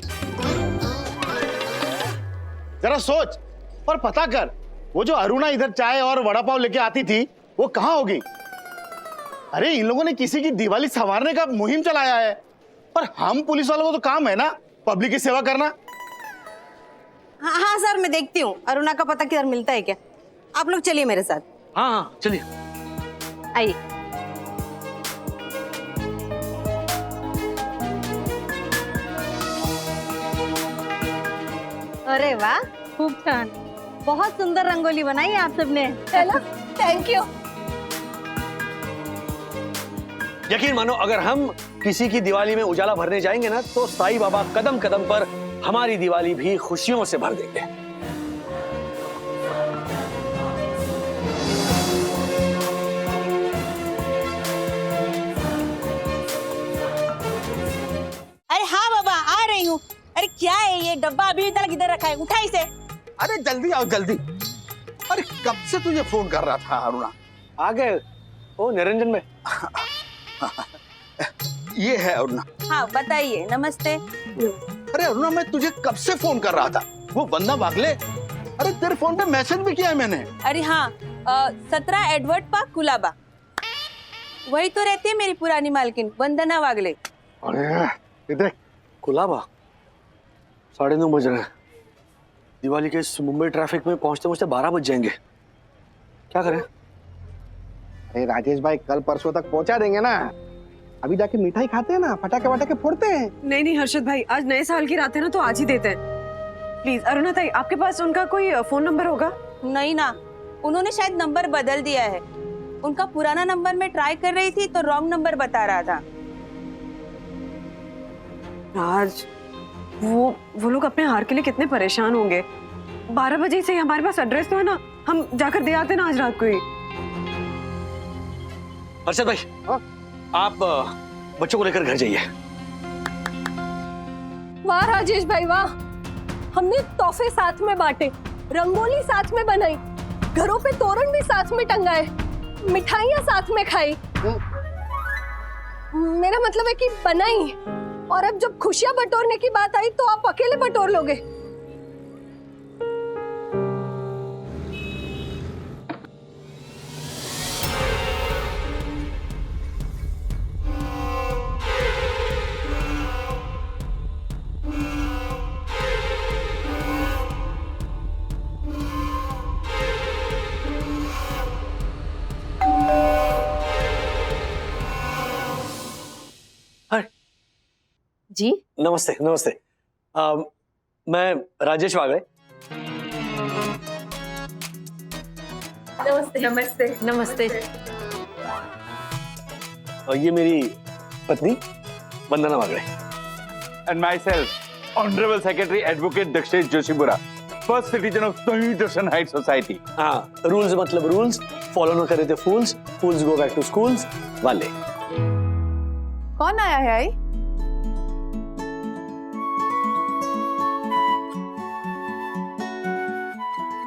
जरा सोच और पता कर, वो जो अरुणा इधर चाय और वड़ा पाव लेके आती थी वो कहाँ होगी? अरे इन लोगों ने किसी की दिवाली संवारने का मुहिम चलाया है, और हम पुलिस वालों को तो काम है ना पब्लिक की सेवा करना। हाँ हाँ सर, मैं देखती हूँ अरुणा का पता किधर मिलता है क्या। आप लोग चलिए मेरे साथ। हाँ हाँ चलिए। आइए। अरे वाह, खूब छान, बहुत सुंदर रंगोली बनाई है आप सबने। चलो थैंक यू। यकीन मानो, अगर हम किसी की दिवाली में उजाला भरने जाएंगे ना, तो साईं बाबा कदम कदम पर हमारी दिवाली भी खुशियों से भर देंगे। अरे हाँ बाबा, आ रही हूँ। अरे क्या है ये डब्बा अभी तक इधर रखा है, उठा इसे। अरे जल्दी आओ जल्दी। अरे कब से तुझे फोन कर रहा था अरुणा। आ गए? ओ निरंजन में। ये है अरुणा। हाँ बताइए, नमस्ते। अरे अरुणा, मैं तुझे कब से फोन कर रहा था, वो वंदना वागले। अरे तेरे फोन पे मैसेज भी किया है मैंने। अरे हाँ, 17 एडवर्ड पार्क कुलाबा, वही तो रहती है मेरी पुरानी मालकिन वंदना वागले। अरे इधर कुलाबा, 9:30 बज रहे हैं। दिवाली के इस मुंबई ट्रैफिक में पहुंचते पहुंचते 12 बज जाएंगे। क्या करें? अरे राजेश भाई, कल परसों तक पहुंचा देंगे ना। अभी जाके मिठाई खाते हैं ना, पटाखे वटाखे फोड़ते हैं। नहीं नहीं हर्षद भाई, आज नए साल की रात है ना, तो आज ही देते हैं। प्लीज अरुणा ताई, आपके पास उनका कोई फोन नंबर होगा? नहीं ना, उन्होंने शायद नंबर बदल दिया है। उनका पुराना नंबर मैं ट्राई कर रही थी तो रॉन्ग नंबर बता रहा था। राज, वो लोग अपने हार के लिए कितने परेशान होंगे। 12 बजे से हमारे पास एड्रेस तो है ना, हम जाकर दे आते ना आज रात को ही। हर्षद भाई, आप बच्चों को लेकर घर जाइए। वाह राजेश भाई वाह, हमने तोहफे साथ में बांटे, रंगोली साथ में बनाई, घरों पे तोरण भी साथ में टंगाए, मिठाइयाँ साथ में खाई। मेरा मतलब है कि बनाई, और अब जब खुशियां बटोरने की बात आई तो आप अकेले बटोर लोगे। जी नमस्ते नमस्ते। मैं राजेश वागले। नमस्ते नमस्ते नमस्ते। और ये मेरी पत्नी वंदना वागले। And myself, Honorable Secretary Advocate Dakshesh Joshipura, first citizen of Sahih Darshan Heights Society. हाँ, रूल्स मतलब रूल्स, फॉलो न करे थे फूल्स, फूल्स गो बैक टू स्कूल्स वाले। कौन आया है आई?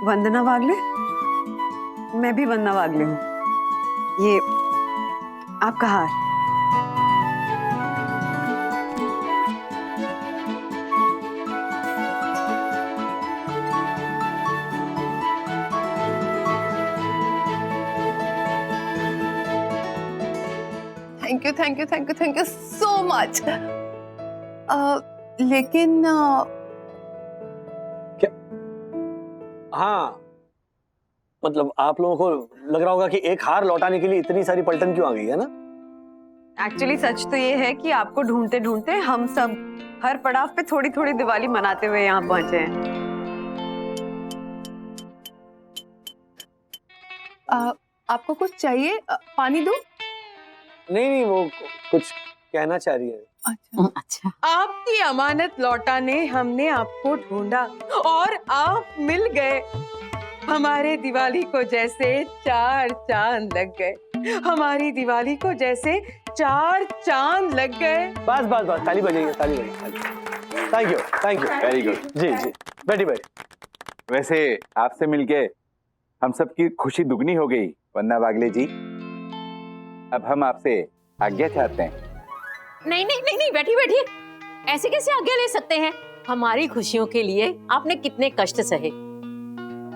वंदना वागले? मैं भी वंदना वागले हूँ। ये आपका हार। Thank you thank you thank you thank you so much. लेकिन हाँ, मतलब आप लोगों को लग रहा होगा कि एक हार लौटाने के लिए इतनी सारी पलटन क्यों आ गई है ना? एक्चुअली सच तो ये है कि आपको ढूंढते ढूंढते हम सब हर पड़ाव पे थोड़ी थोड़ी दिवाली मनाते हुए यहाँ पहुंचे हैं। आपको कुछ चाहिए? पानी दूं? नहीं, वो कुछ कहना चाह रही है। अच्छा। आपकी अमानत लौटाने हमने आपको ढूंढा और आप मिल गए। हमारे दिवाली को जैसे 4 चांद लग गए, हमारी दिवाली को जैसे 4 चांद लग गए। बस ताली बजाइए, ताली बजाइए। Thank you very good. जी बैठी। वैसे आपसे मिलके हम सबकी खुशी दुगनी हो गई वन्ना वागले जी। अब हम आपसे आज्ञा चाहते हैं। नहीं, बैठिए। ऐसे कैसे आज्ञा ले सकते हैं? हमारी खुशियों के लिए आपने कितने कष्ट सहे।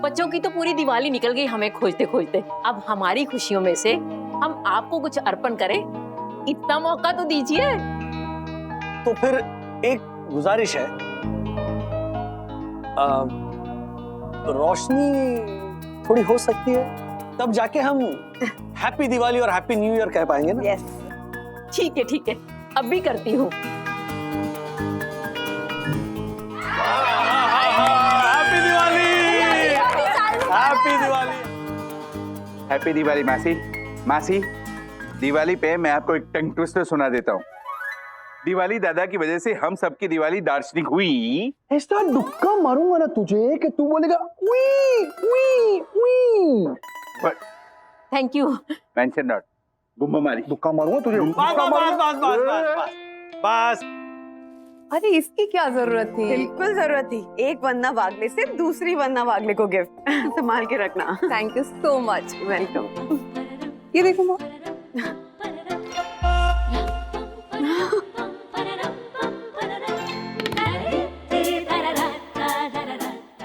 बच्चों की तो पूरी दिवाली निकल गई हमें खोजते खोजते। अब हमारी खुशियों में से हम आपको कुछ अर्पण करें, इतना मौका तो दीजिए। तो फिर एक गुजारिश है, रोशनी थोड़ी हो सकती है, तब जाके हम हैप्पी दिवाली और हैप्पी न्यू ईयर कह पाएंगे ना? यस, ठीक है, अब भी करती हूँ। हैप्पी दिवाली मासी। दिवाली पे मैं आपको एक टंग ट्विस्टर सुना देता हूँ। दिवाली दादा की वजह से हम सबकी दिवाली दार्शनिक हुई। ऐसा दुक्का मारूंगा ना तुझे कि तू बोलेगा उई उई उई। Thank you. Mention not. गुम्बा मारी। दुक्का मारूंगा तुझे। बस। अरे इसकी क्या जरूरत थी? बिल्कुल जरूरत थी। एक वन्ना वागले से दूसरी वन्ना वागले को गिफ्ट संभाल के रखना। Thank you so much. Welcome. ये देखो माँ।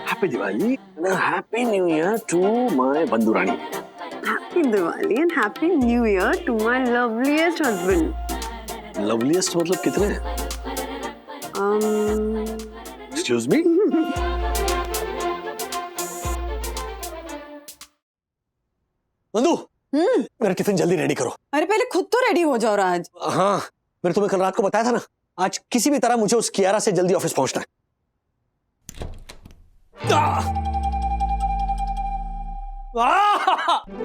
Happy Diwali and happy new year to my Bandhu रानी। Happy Diwali and happy new year to my loveliest husband. Loveliest मतलब कितने हैं? Excuse me. बंधु, मेरा टिफिन जल्दी रेडी करो। अरे पहले खुद तो रेडी हो जाओ राज। हाँ, मैंने तुम्हें कल रात को बताया था ना, आज किसी भी तरह मुझे उस कियारा से जल्दी ऑफिस पहुंचना है।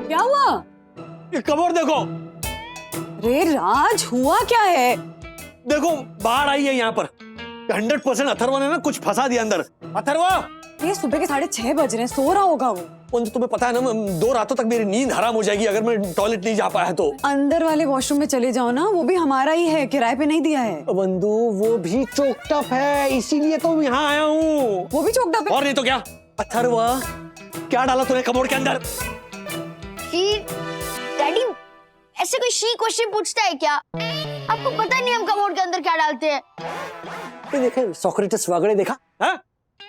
क्या हुआ? ये कमोड देखो। रे राज, हुआ क्या है? देखो बाढ़ आई है यहाँ पर। 100% अथर्वा ने ना कुछ फंसा दिया अंदर। अथर्वा, ये सुबह के 6:30 बज रहे हैं, सो रहा होगा वो। तुम्हें पता है ना, 2 रातों तक मेरी नींद हराम हो जाएगी अगर मैं टॉयलेट नहीं जा पाया तो। अंदर वाले वॉशरूम में चले जाओ ना, वो भी हमारा ही है, किराए पे नहीं दिया है। बंधु, वो भी चोकटप है, इसीलिए तो यहाँ आया हूँ। वो भी चोकटप है? और नहीं तो क्या। अथर्वा, क्या डाला तूने कमोड के अंदर? डैडी, ऐसे कोई शी क्वेश्चन पूछता है क्या? आपको पता नहीं हम कमोड के अंदर क्या डालते हैं? देखे सोक्रेटिस वगैरह देखा? हाँ?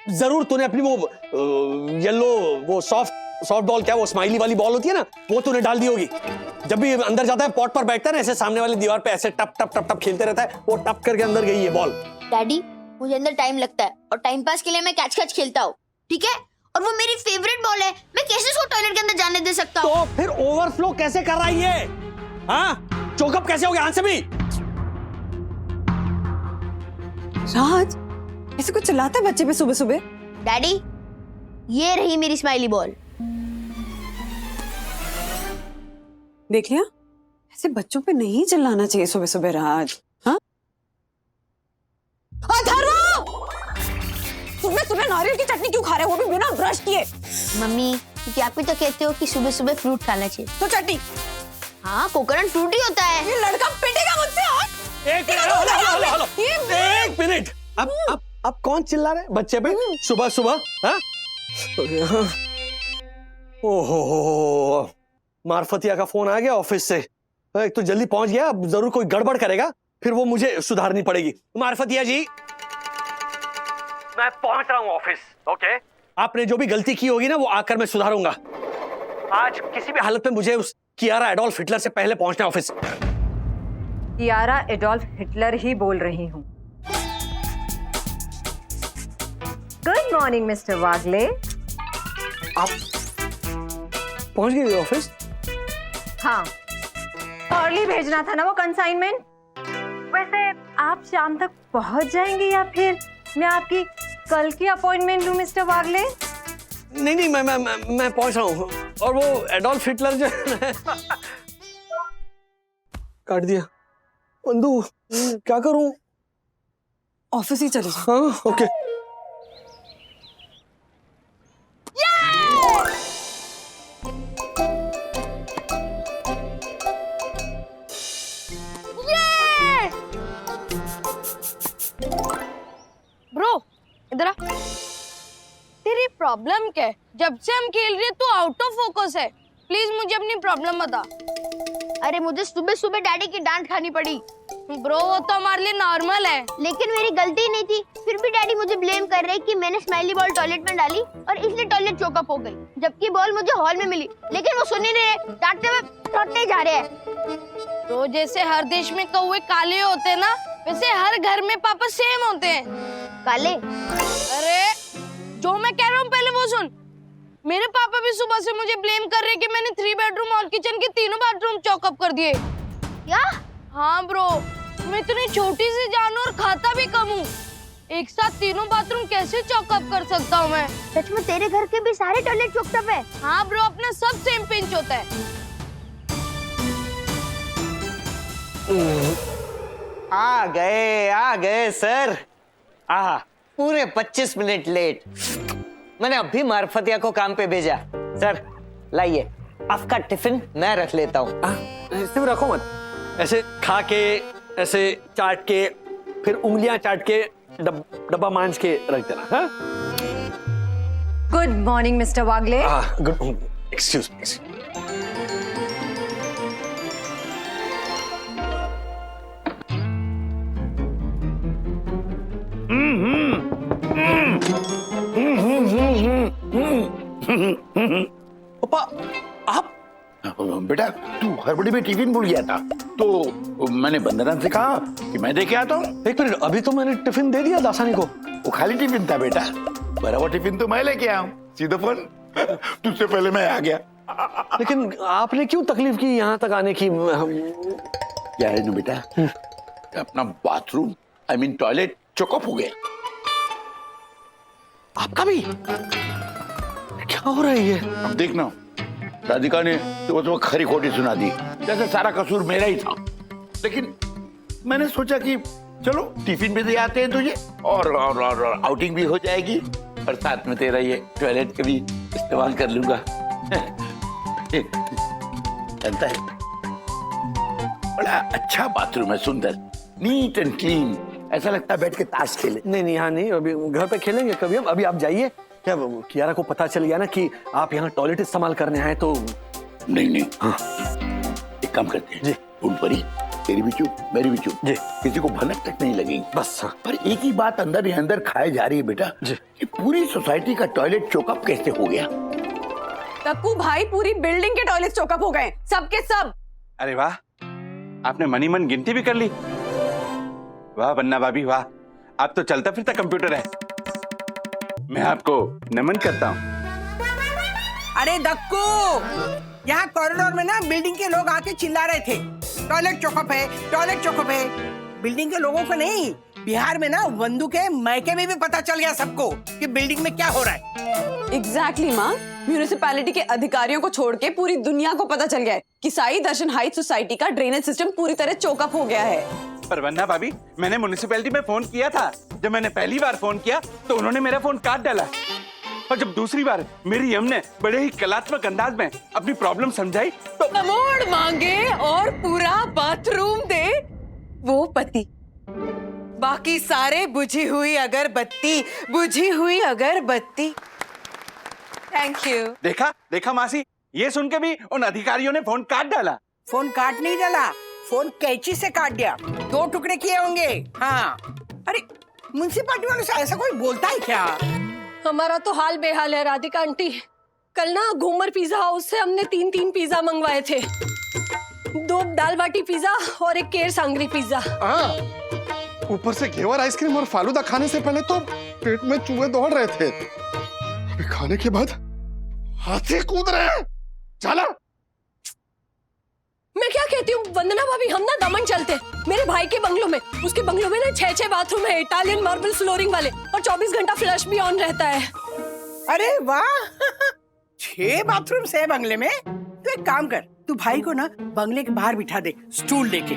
जरूर तूने अपनी वो येलो, वो सॉफ्ट बॉल, क्या वो स्माइली वाली बॉल होती है ना, वो तूने डाल दी होगी। जब भी अंदर जाता है पॉट पर बैठता है ना, ऐसे सामने वाली दीवार पे ऐसे टप टप टप टप खेलते रहता है, वो टप करके अंदर गई है बॉल। डैडी, मुझे अंदर टाइम लगता है और टाइम पास के लिए मैं कैच कैच खेलता हूँ, ठीक है? और वो मेरी फेवरेट बॉल है, मैं कैसे उसको टॉयलेट के अंदर जाने दे सकता हूँ? तो फिर ओवरफ्लो कैसे कर रहा है ये? हाँ, चोकअप कैसे हो गया? आंसर भी। राज, ऐसे कुछ चिल्लाता है बच्चे पे सुबह सुबह? डैडी, ये रही मेरी स्माइली बॉल। देख लिया, ऐसे बच्चों पे नहीं चिल्लाना चाहिए सुबह सुबह राज। हाँ, सुबह सुबह नारियल की चटनी क्यों खा रहे हो, वो भी बिना ब्रश किए? मम्मी, क्योंकि आप भी तो कहते हो कि सुबह सुबह फ्रूट खाना चाहिए। तो चटनी? हाँ, कोकोनट फ्रूट ही होता है। ये लड़का पिटेगा मुझसे। एक मिनट, अब कौन चिल्ला रहे बच्चे पे सुबह सुबह? हाँ? ओहो, मार्फतिया का फोन आ गया ऑफिस से। एक तो जल्दी पहुंच गया, अब जरूर कोई गड़बड़ करेगा, फिर वो मुझे सुधारनी पड़ेगी। मार्फतिया जी, मैं पहुंच रहा हूं ऑफिस। ओके, आपने जो भी गलती की होगी ना, वो आकर मैं सुधारूंगा। आज किसी भी हालत में मुझे उस कियारा एडोल्फ हिटलर से पहले पहुंचना ऑफिस। कियारा एडोल्फ हिटलर ही बोल रही हूँ। गुड मॉर्निंग मिस्टर वागले। आप पहुंच गए ऑफिस? हाँ, अर्ली भेजना था ना वो कंसाइनमेंट। वैसे आप शाम तक पहुंच जाएंगे या फिर मैं आपकी कल की अपॉइंटमेंट लूं मिस्टर वागले? नहीं, मैं पहुंच रहा हूँ। और वो एडोल्फ हिटलर जो है काट दिया। बंधु, क्या करूं? ऑफिस ही चले जाओ। हाँ, ओके। ब्रो इधर आ। तेरी प्रॉब्लम क्या है? जब से हम खेल रहे तू आउट ऑफ फोकस है। प्लीज मुझे अपनी प्रॉब्लम बता। अरे मुझे सुबह सुबह डैडी की डांट खानी पड़ी। ब्रो वो तो हमारे लिए नॉर्मल है। लेकिन मेरी गलती नहीं थी। फिर भी डैडी मुझे ब्लेम कर रहे कि मैंने स्माइली बॉल टॉयलेट में डाली और इसलिए टॉयलेट चोकअप हो गई, जबकि बॉल मुझे हॉल में मिली। लेकिन वो सुन ही नहीं रहे, डांटते जा रहे हैं। तो जैसे हर देश में कौवे काले होते हैं ना, वैसे हर घर में पापा सेम होते हैं। काले? अरे जो मैं कह रहा हूँ पहले वो सुन। मेरे पापा भी सुबह से मुझे ब्लेम कर रहे कि मैंने 3 बेडरूम और किचन के तीनों बाथरूम चॉकअप कर दिए। क्या? हाँ ब्रो, मैं इतनी छोटी सी जानवर खाता भी कम हूँ। एक साथ तीनों बाथरूम कैसे चॉकअप कर सकता हूँ मैं? सच में तेरे घर के भी सारे टॉयलेट चॉकअप है? हाँ ब्रो, अपना सब सेम पिंच होता है। आ गए सर। आहा, पूरे 25 मिनट लेट। मैंने अभी मार्फतिया को काम पे भेजा। सर लाइए, आपका टिफिन मैं रख लेता हूँ। सिर्फ रखो मत, ऐसे खा के, ऐसे चाट के, फिर उंगलियां चाट के डब्बा मांझ के रख देना। हाँ? Good morning mister Wagle. Good, excuse me. पापा, आप? बेटा तू हड़बड़ी में टिफिन भूल गया था, तो मैंने बंदना से कहा कि मैं दे के आता हूँ। एक मिनट, अभी तो मैंने टिफिन दे दिया दासानी को। वो खाली टिफिन था बेटा, बराबर टिफिन तो मैं लेके आया हूँ। सीधा फोन, तुझसे पहले मैं आ गया। लेकिन आपने क्यों तकलीफ की यहाँ तक आने की? क्या है ना बेटा, अपना bathroom I mean toilet choke up हो गया। आपका भी? क्या हो रहा है ये? अब देखना, राधिका ने तो खरी खोटी सुना दी, जैसे सारा कसूर मेरा ही था। लेकिन मैंने सोचा कि चलो टिफिन भी दे आते हैं तुझे और आउटिंग भी हो जाएगी और साथ में तेरा ये टॉयलेट का भी इस्तेमाल कर लूंगा। जानता है, बड़ा अच्छा बाथरूम है, सुंदर, नीट एंड क्लीन। ऐसा लगता है बैठ के ताश खेले। नहीं, यहाँ नहीं, अभी घर पे खेलेंगे कभी हम। अभी आप जाइए। क्या कियारा को पता चल गया ना कि आप यहाँ टॉयलेट इस्तेमाल करने आए तो? नहीं। हाँ, एक काम करते हैं जी, उन पर ही तेरी भी चुप, मेरी भी चुप जी, किसी को भनक तक नहीं लगेगी बस। हाँ। पर एक ही बात अंदर ही अंदर खाए जा रही है बेटा जी, कि पूरी सोसाइटी का टॉयलेट चोकअप कैसे हो गया? तक्कू भाई, पूरी बिल्डिंग के टॉयलेट चोकअप हो गए, सबके सब। अरे वाह, आपने मनी मन गिनती भी कर ली। वाह बन्ना भाभी वाह, आप तो चलता फिरता कंप्यूटर है। मैं आपको नमन करता हूँ। अरे दक्कू, यहाँ कॉरिडोर में ना बिल्डिंग के लोग आके चिल्ला रहे थे, टॉयलेट चॉकअप है, टॉयलेट चॉकअप है। बिल्डिंग के लोगों को नहीं, बिहार में ना वंदू के मायके में भी पता चल गया सबको कि बिल्डिंग में क्या हो रहा है। एग्जैक्टली माँ, म्यूनिसिपैलिटी के अधिकारियों को छोड़ के पूरी दुनिया को पता चल गया है कि साई दर्शन हाइट सोसाइटी का ड्रेनेज सिस्टम पूरी तरह चोकअप हो गया है। पर वन्ना भाभी, मैंने म्युनिसिपैलिटी में फोन किया था। जब मैंने पहली बार फोन किया तो उन्होंने मेरा फोन काट डाला, और जब दूसरी बार मेरी यम ने बड़े ही कलात्मक अंदाज में अपनी प्रॉब्लम समझाई तो अवार्ड मांगे और पूरा बाथरूम दे वो पति, बाकी सारे बुझी हुई अगरबत्ती, बुझी हुई अगरबत्ती। Thank you. देखा मासी, ये सुन के भी उन अधिकारियों ने फोन काट डाला। फोन काट नहीं डाला, फोन कैंची से काट दिया, 2 टुकड़े किए होंगे। हाँ, अरे म्युनिसिपैलिटी वालों से ऐसा कोई बोलता है क्या? हमारा तो हाल बेहाल है राधिका आंटी। कल ना घूमर पिज्जा हाउस से हमने 3 पिज्जा मंगवाए थे। 2 दाल बाटी पिज्जा और 1 केर सांगरी पिज्जा। हाँ, ऊपर से घेवर आइसक्रीम और फालूदा खाने से पहले तो पेट में चूहे दौड़ रहे थे, अभी खाने के बाद हाथी कूद रहे हैं। चला। मैं क्या कहती हूँ वंदना भाभी, हम ना दमन चलते मेरे भाई के बंगलों में। उसके बंगलों में ना 6 बाथरूम है, इटालियन मार्बल फ्लोरिंग वाले, और 24 घंटा फ्लश भी ऑन रहता है। अरे वाह 6 बाथरूम है बंगले में। तो एक काम कर, तू भाई को ना बंगले के बाहर बिठा दे स्टूल लेके,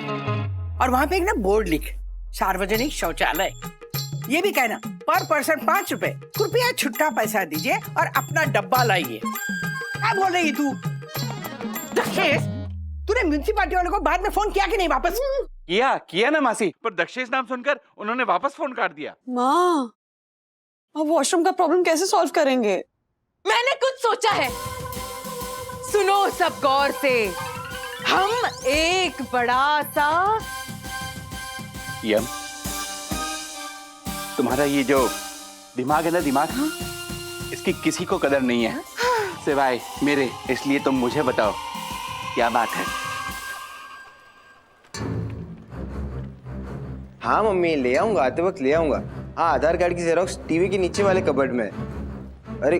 और वहां पे एक ना बोर्ड लिख, सार्वजनिक शौचालय। ये भी कहना पर पर्सन 5 रुपए, कृपया छुट्टा पैसा दीजिए और अपना डब्बा लाइए। क्या बोल रही तू? तूने म्यूनिसिपालिटी वालों को बाद में फोन किया कि नहीं वापस? किया ना मासी, पर दक्षेश नाम सुनकर उन्होंने वापस फोन काट दिया। माँ, अब वॉशरूम का प्रॉब्लम कैसे सॉल्व करेंगे? मैंने कुछ सोचा है, सुनो सब गौर से। हम एक बड़ा सा यम, तुम्हारा ये जो दिमाग है ना, दिमाग, इसकी किसी को कदर नहीं है सिवाय मेरे, इसलिए तुम मुझे बताओ क्या बात है। हाँ मम्मी, ले आऊंगा, आते वक्त ले आऊंगा। हाँ, आधार कार्ड की जेरोक्स टीवी के नीचे वाले कबर्ड में। अरे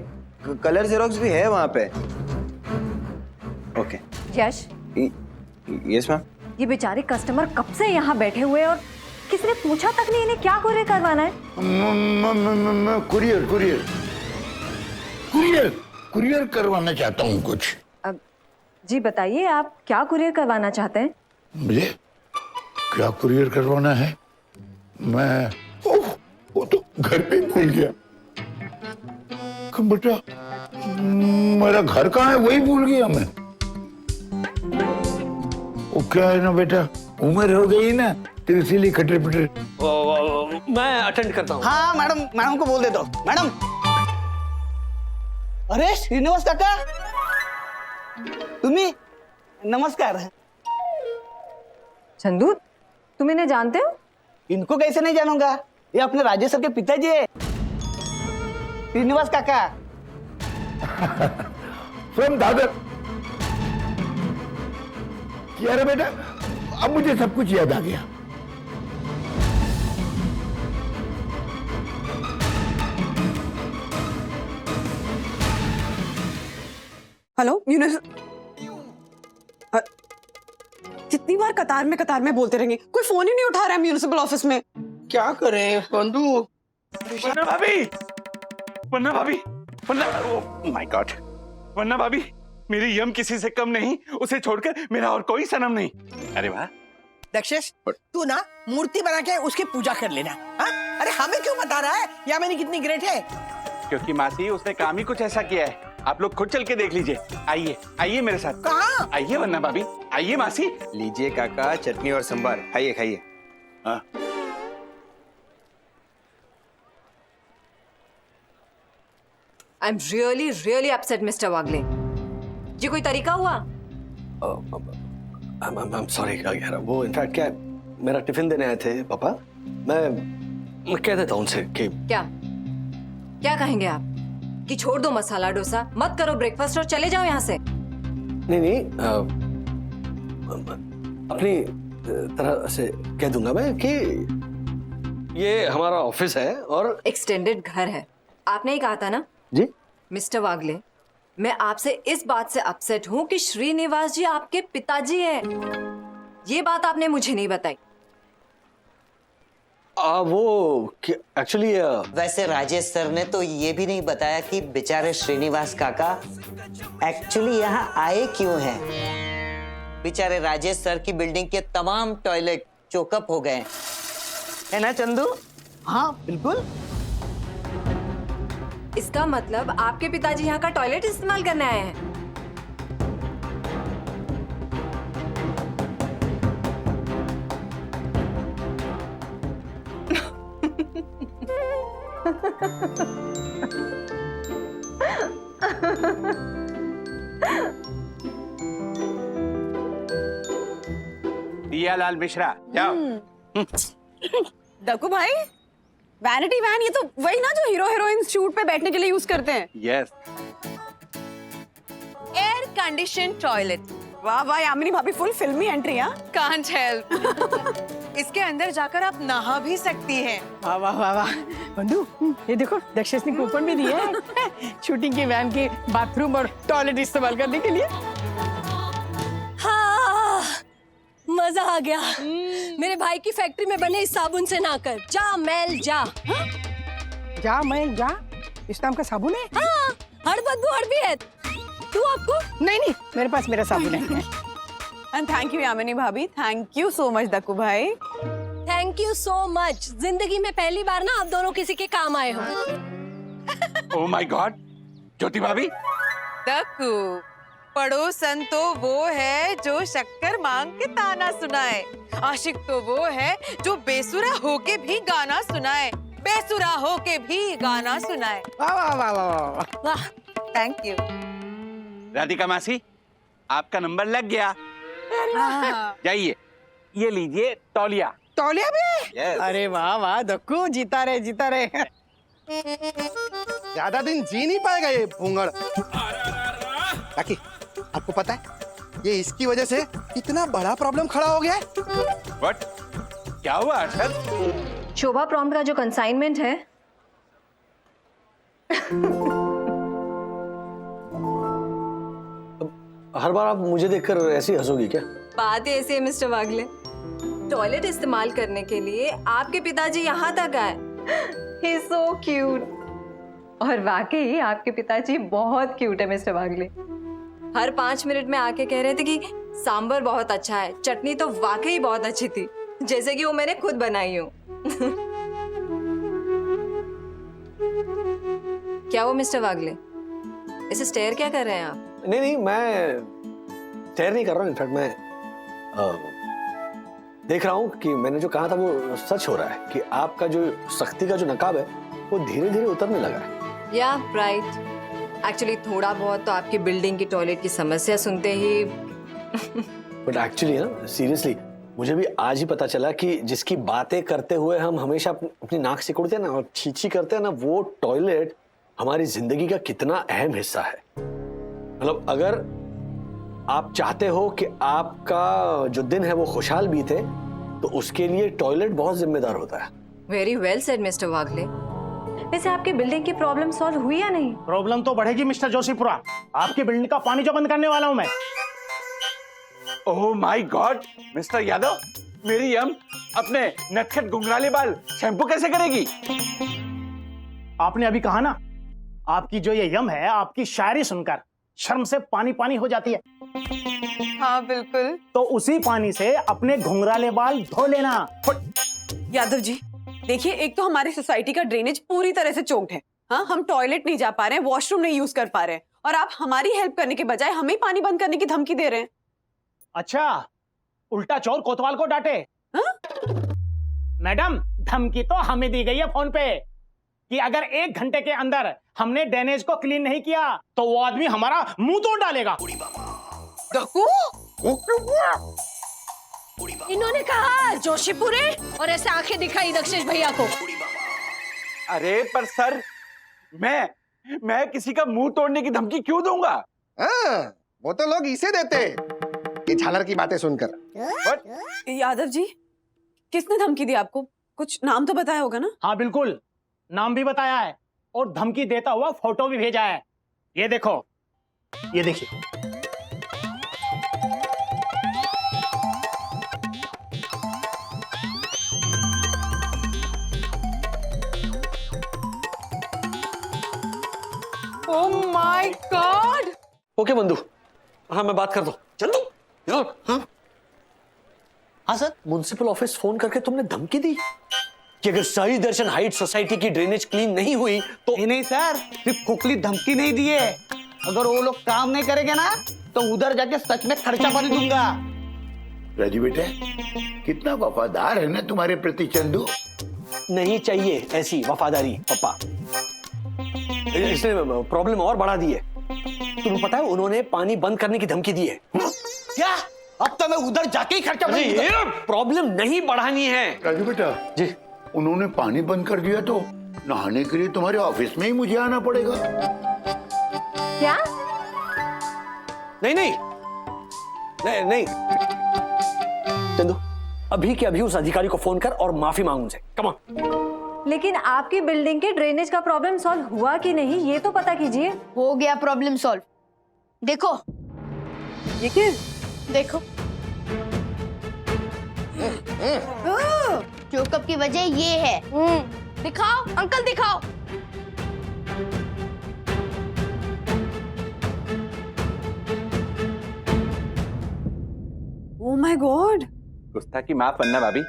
कलर जेरोक्स भी है वहां पे। ओके। यश, यस मैम। ये बेचारे कस्टमर कब से यहाँ बैठे हुए और किसी ने पूछा तक नहीं इन्हें क्या कुरियर करवाना है? कुरियर करवाना चाहता हूँ कुछ। जी बताइए, आप क्या कुरियर करवाना चाहते हैं? मुझे क्या कुरियर करवाना है? मैं वो तो घर पे भूल गया। बेटा मेरा घर कहाँ है वही भूल गया मैं। वो क्या है ना बेटा, उम्र हो गई ना तो इसीलिए खटर पटर। मैं अटेंड करता हूँ। हाँ मैडम को बोल दे दो। मैडम, अरे श्रीनिवास काका, तुम्ही नमस्कार। चंदू, तुम इन्हें जानते हो? इनको कैसे नहीं जानूंगा, ये अपने राजेश सर के पिताजी है, श्रीनिवास काका। फ्रॉम दादर। क्या रे बेटा, अब मुझे सब कुछ याद आ गया। हेलो कितनी बार कतार में बोलते रहेंगे, कोई फोन ही नहीं उठा रहा है म्यूनिसिपल ऑफिस में। क्या करें बंधु? वन्ना भाभी, वन्ना भाभी, वन्ना, ओह माय गॉड, वन्ना भाभी, मेरी यम किसी से कम नहीं, उसे छोड़कर मेरा और कोई सनम नहीं। अरे वाह दक्षेश, तू ना मूर्ति बना के उसकी पूजा कर लेना। हाँ? अरे हमें क्यों बता रहा है यामिनी कितनी ग्रेट है? क्योंकि मासी उसने काम ही कुछ ऐसा किया है, आप लोग खुद चल के देख लीजिए। आइए आइए मेरे साथ। कहाँ? आइए वन्ना भाभी, आइए मासी। लीजिए काका, चटनी और संभार, खाइए खाइए। हाँ। I am really upset mister Wagle. जी कोई तरीका हुआ? I'm sorry यार, वो इनफैक्ट क्या मेरा टिफिन देने आए थे पापा। मैं कह देता हूँ उनसे कि क्या कहेंगे आप कि छोड़ दो मसाला डोसा, मत करो ब्रेकफास्ट और चले जाओ यहाँ से? नहीं अपनी तरह से कह दूंगा मैं कि ये हमारा ऑफिस है और एक्सटेंडेड घर है। आपने ही कहा था ना जी मिस्टर वागले, मैं आपसे इस बात से अपसेट हूँ कि श्रीनिवास जी आपके पिताजी हैं। ये बात आपने मुझे नहीं बताई। वो एक्चुअली वैसे राजेश सर ने तो ये भी नहीं बताया कि बेचारे श्रीनिवास काका एक्चुअली यहाँ आए क्यों हैं। बेचारे राजेश सर की बिल्डिंग के तमाम टॉयलेट चोकअप हो गए है ना चंदू? हाँ बिल्कुल। इसका मतलब आपके पिताजी यहाँ का टॉयलेट इस्तेमाल करने आए हैं। दियालाल मिश्रा, जाओ। डकू भाई, वैनिटी वैन ये तो वही ना जो हीरो हीरोइन शूट पे बैठने के लिए यूज करते हैं। यस। एयर कंडीशन टॉयलेट, वाह वाह यामिनी भाभी, फुल फिल्मी एंट्री। हाँ, कांट हेल्प। इसके अंदर जाकर आप नहा भी सकती हैं। वाह वाह वाह वाह। बंधु, ये देखो दक्षेश ने कूपन भी दिया है शूटिंग के वैन के बाथरूम और टॉयलेट इस्तेमाल करने के लिए। हाँ, मजा आ गया। मेरे भाई की फैक्ट्री में बने इस साबुन से नहाकर। जा मैल जा। जा मैं जा, इस नाम का साबुन है? हाँ, हर बदबू हर भी है। तू आपको? नहीं नहीं, मेरे पास मेरा साबुन है। एंड थैंक यू यामिनी भाभी, thank you so much Dakku भाई। Thank you so much. जिंदगी में पहली बार ना आप दोनों किसी के काम आए हो। ओह माय गॉड, ज्योति भाभी। दक्कू, पड़ोसन तो वो है जो शक्कर मांग के ताना सुनाए। आशिक तो वो है जो बेसुरा होके भी गाना सुनाए, बेसुरा होके भी गाना सुनाए। वाह वाह वाह वाह वाह। Thank you. राधिका मासी, आपका नंबर लग गया। जाइए, ये लीजिए तौलिया। तौलिया भी? अरे वाह वाह दक्कू, जीता रहे जीता रहे। ज्यादा दिन जी नहीं पाएगा ये भूंगड़। काकी, आपको पता है ये इसकी वजह से इतना बड़ा प्रॉब्लम खड़ा हो गया है। व्हाट? क्या हुआ अरशद? शोभा प्रॉम्प्ट का जो कंसाइनमेंट है हर बार आप मुझे देखकर ऐसी हंसोगी क्या? बात ऐसी है मिस्टर वागले, टॉयलेट इस्तेमाल करने के लिए आपके पिताजी यहाँ तक आए। He is so cute। और वाकई आपके पिताजी बहुत क्यूट है मिस्टर वागले। हर 5 मिनट में आके कह रहे थे कि सांबर बहुत अच्छा है, चटनी तो वाकई बहुत अच्छी थी, जैसे कि वो मैंने खुद बनाई हूँ। क्या वो मिस्टर वागले, इसे स्टेयर क्या कर रहे हैं आप? नहीं नहीं, मैं स्टेयर नहीं कर रहा हूँ। इनफैक्ट मैं देख रहा हूँ कि मैंने जो कहा था वो सच हो रहा है कि आपका जो सख्ती का जो नकाब है वो धीरे धीरे उतरने लगा है। या राइट। एक्चुअली थोड़ा बहुत तो आपकी बिल्डिंग की टॉयलेट की समस्या सुनते ही बट एक्चुअली ना, सीरियसली मुझे भी आज ही पता चला कि जिसकी बातें करते हुए हम हमेशा अपनी नाक सिकुड़ते हैं ना और छींची करते हैं ना, वो टॉयलेट हमारी जिंदगी का कितना अहम हिस्सा है। मतलब अगर आप चाहते हो कि आपका जो दिन है वो खुशहाल बीते, तो उसके लिए टॉयलेट बहुत जिम्मेदार होता है। वेरी वेल सेड मिस्टर वागले। वैसे आपकी बिल्डिंग की प्रॉब्लम सॉल्व हुई या नहीं? प्रॉब्लम तो बढ़ेगी मिस्टर जोशीपुरा। आपकी बिल्डिंग का पानी जो बंद करने वाला हूं मैं। ओह माय गॉड, मिस्टर यादव, मेरी यम अपने नटखट घुंघराले बाल शैम्पू कैसे करेगी? आपने अभी कहा ना, आपकी जो ये यम है, आपकी शायरी सुनकर शर्म से पानी पानी हो जाती है। हाँ बिल्कुल। तो उसी पानी से अपने घुंघराले बाल धो लेना। यादव जी देखिए, एक तो हमारी सोसाइटी का ड्रेनेज पूरी तरह से चोक्ड है। हाँ, हम टॉयलेट नहीं जा पा रहे हैं, वॉशरूम नहीं यूज कर पा रहे हैं, और आप हमारी हेल्प करने के बजाय हमें पानी बंद करने की धमकी दे रहे हैं। अच्छा, उल्टा चोर कोतवाल को डांटे। मैडम, धमकी तो हमें दी गई है फोन पे कि अगर 1 घंटे के अंदर हमने ड्रेनेज को क्लीन नहीं किया तो वो आदमी हमारा मुंह तोड़ डालेगा। इन्होंने कहा जोशीपुरे और ऐसे आंखें दिखाई दक्षेश भैया को। अरे पर सर, मैं किसी का मुंह तोड़ने की धमकी क्यों दूंगा? वो तो लोग इसे देते ये झालर की बातें सुनकर। यादव जी, किसने धमकी दी आपको? कुछ नाम तो बताया होगा ना? हाँ बिल्कुल, नाम भी बताया है और धमकी देता हुआ फोटो भी भेजा है। ये देखो, ये देखिए। ओह माय गॉड। ओके बंधु, हाँ मैं बात कर दो। चल दो। हाँ सर, म्युनिसिपल ऑफिस फोन करके तुमने धमकी दी कि अगर साई दर्शन हाइट सोसाइटी की ड्रेनेज क्लीन नहीं हुई तो? नहीं सर, सिर्फ खोखली धमकी नहीं दी है, अगर वो लोग काम नहीं करेंगे ना तो उधर जाके सच में खर्चा पानी दूंगा। राजू बेटे, कितना वफादार है ना तुम्हारे प्रति चंदू। नहीं चाहिए ऐसी वफादारी पापा, इसने प्रॉब्लम और बढ़ा दी है। तुम्हें पता है उन्होंने पानी बंद करने की धमकी दी है। क्या? अब तो मैं उधर जाके ही खर्चा प्रॉब्लम नहीं बढ़ानी है। राजू बेटा जी, उन्होंने पानी बंद कर दिया तो नहाने के लिए तुम्हारे ऑफिस में ही मुझे आना पड़ेगा। क्या? नहीं नहीं नहीं चंदू, अभी के अभी उस अधिकारी को फोन कर और माफी मांग उनसे। Come on. लेकिन आपकी बिल्डिंग के ड्रेनेज का प्रॉब्लम सॉल्व हुआ कि नहीं ये तो पता कीजिए। हो गया प्रॉब्लम सॉल्व। देखो ये क्या? देखो चोकअप की वजह ये है। दिखाओ अंकल दिखाओ। ओह माय गॉड। गुस्ताखी माफ करना भाभी,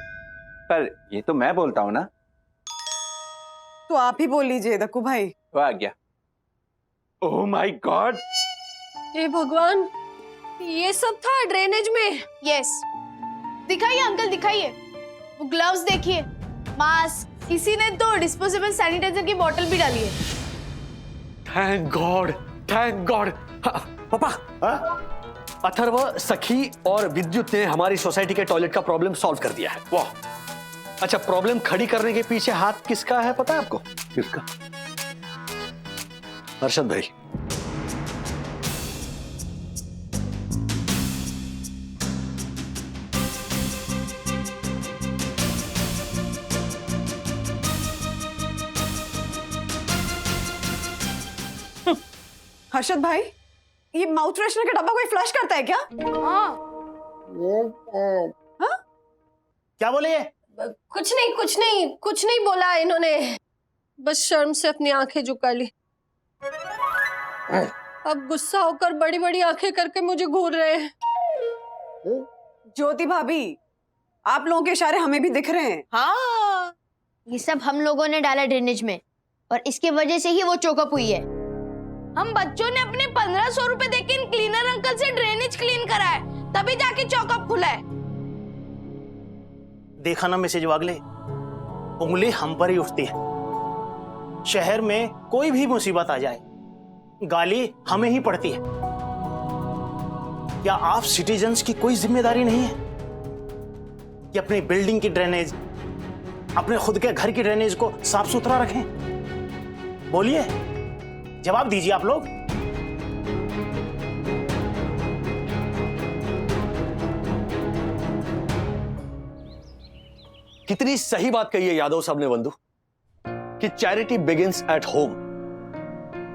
पर ये तो मैं बोलता हूँ ना। तो आप ही बोल लीजिए दक्कू भाई। वो आ गया। ओह माय गॉड, हे भगवान, ये सब था ड्रेनेज में। यस, दिखाइए अंकल दिखाइए। वो ग्लव्स देखिए, मास्क, किसी ने तो डिस्पोजेबल सैनिटाइजर की बोतल भी डाली है। Thank God, thank God. पापा, अथर्व, सखी और विद्युत ने हमारी सोसाइटी के टॉयलेट का प्रॉब्लम सॉल्व कर दिया है। वाह। अच्छा, प्रॉब्लम खड़ी करने के पीछे हाथ किसका है पता है आपको? किसका? हर्षद भाई। हर्षद भाई, ये माउथ फ्रेशनर का डब्बा कोई फ्लश करता है क्या? हाँ। हाँ? क्या बोले ये? कुछ नहीं बोला इन्होंने, बस शर्म से अपनी आंखें झुका ली। अब गुस्सा होकर बड़ी बड़ी आंखें करके मुझे घूर रहे हैं। ज्योति भाभी, आप लोगों के इशारे हमें भी दिख रहे हैं। हाँ, ये सब हम लोगों ने डाला ड्रेनेज में और इसके वजह से ही वो चोकअप हुई है। हम बच्चों ने अपने 1500 रुपए देके इन क्लीनर अंकल से ड्रेनेज क्लीन करा है, तभी जाके चौकअप खुला है। देखा ना मैसेज वागले, उंगली हम पर ही उठती है। शहर में कोई भी मुसीबत आ जाए, गाली हमें ही पड़ती है। क्या आप सिटीजन्स की कोई जिम्मेदारी नहीं है कि अपनी बिल्डिंग की ड्रेनेज, अपने खुद के घर की ड्रेनेज को साफ सुथरा रखें? बोलिए, जवाब दीजिए आप लोग। कितनी सही बात कही है यादव साहब ने बंधु, कि चैरिटी बिगिंस एट होम।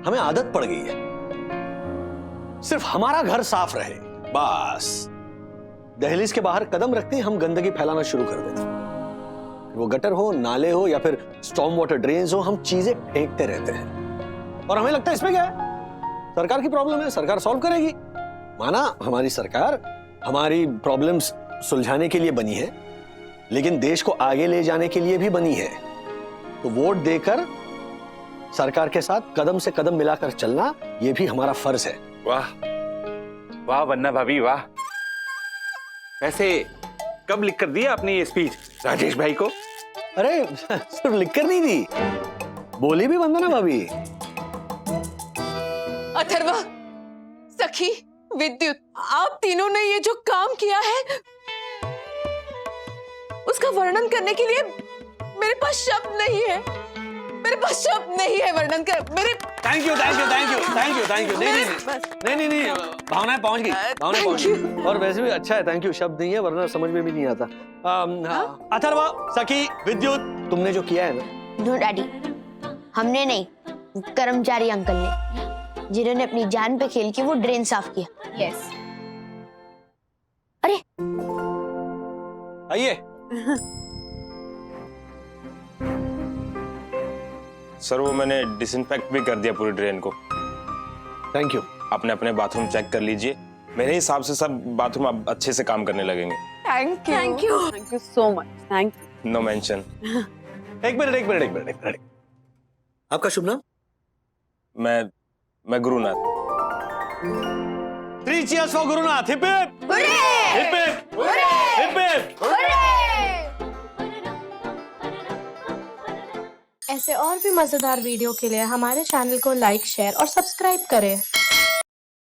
हमें आदत पड़ गई है सिर्फ हमारा घर साफ रहे बस, दहलीज के बाहर कदम रखते ही हम गंदगी फैलाना शुरू कर देते। वो गटर हो, नाले हो या फिर स्टॉर्म वाटर ड्रेन्स हो, हम चीजें फेंकते रहते हैं और हमें लगता है इसमें क्या है, सरकार की प्रॉब्लम है, सरकार सॉल्व करेगी। माना हमारी सरकार हमारी प्रॉब्लम्स सुलझाने के लिए बनी है, लेकिन देश को आगे ले जाने के लिए भी बनी है। तो वोट देकर सरकार के साथ कदम से कदम मिलाकर चलना, यह भी हमारा फर्ज है। वाह वाह वन्ना भाभी वाह। वैसे कब लिख कर दिया आपने ये स्पीच राजेश भाई को? अरे सिर्फ लिखकर नहीं दी, बोली भी वंदना भाभी। अथर्वा, सखी, विद्युत, आप तीनों ने ये जो काम किया है उसका वर्णन करने के लिए मेरे पास शब्द नहीं है। मेरे पास शब्द नहीं है वर्णन कर। मेरे thank you thank you thank you thank you thank you. नहीं भावनाएं पहुंच गई, भावनाएं पहुंच गई। और वैसे भी अच्छा है, थैंक यू शब्द नहीं है वरना समझ में भी नहीं आता। अथर्वा, सखी, विद्युत, तुमने जो किया है ना। नो डैडी, हमने नहीं, कर्मचारी अंकल ने, जिन्होंने अपनी जान पे खेल के वो ड्रेन साफ किया। यस। अरे आइए। सर, वो मैंने डिसइंफेक्ट भी कर दिया पूरी ड्रेन को। Thank you. आपने अपने बाथरूम चेक कर लीजिए, मेरे हिसाब से सब बाथरूम अब अच्छे से काम करने लगेंगे। Thank you, thank you so much, thank you. No mention. एक मिनट। आपका शुभ नाम? मैं Gurunath. 3 cheers for Gurunath. Hip hip hip hip hip hip. ऐसे और भी मजेदार वीडियो के लिए हमारे चैनल को लाइक, शेयर और सब्सक्राइब करें।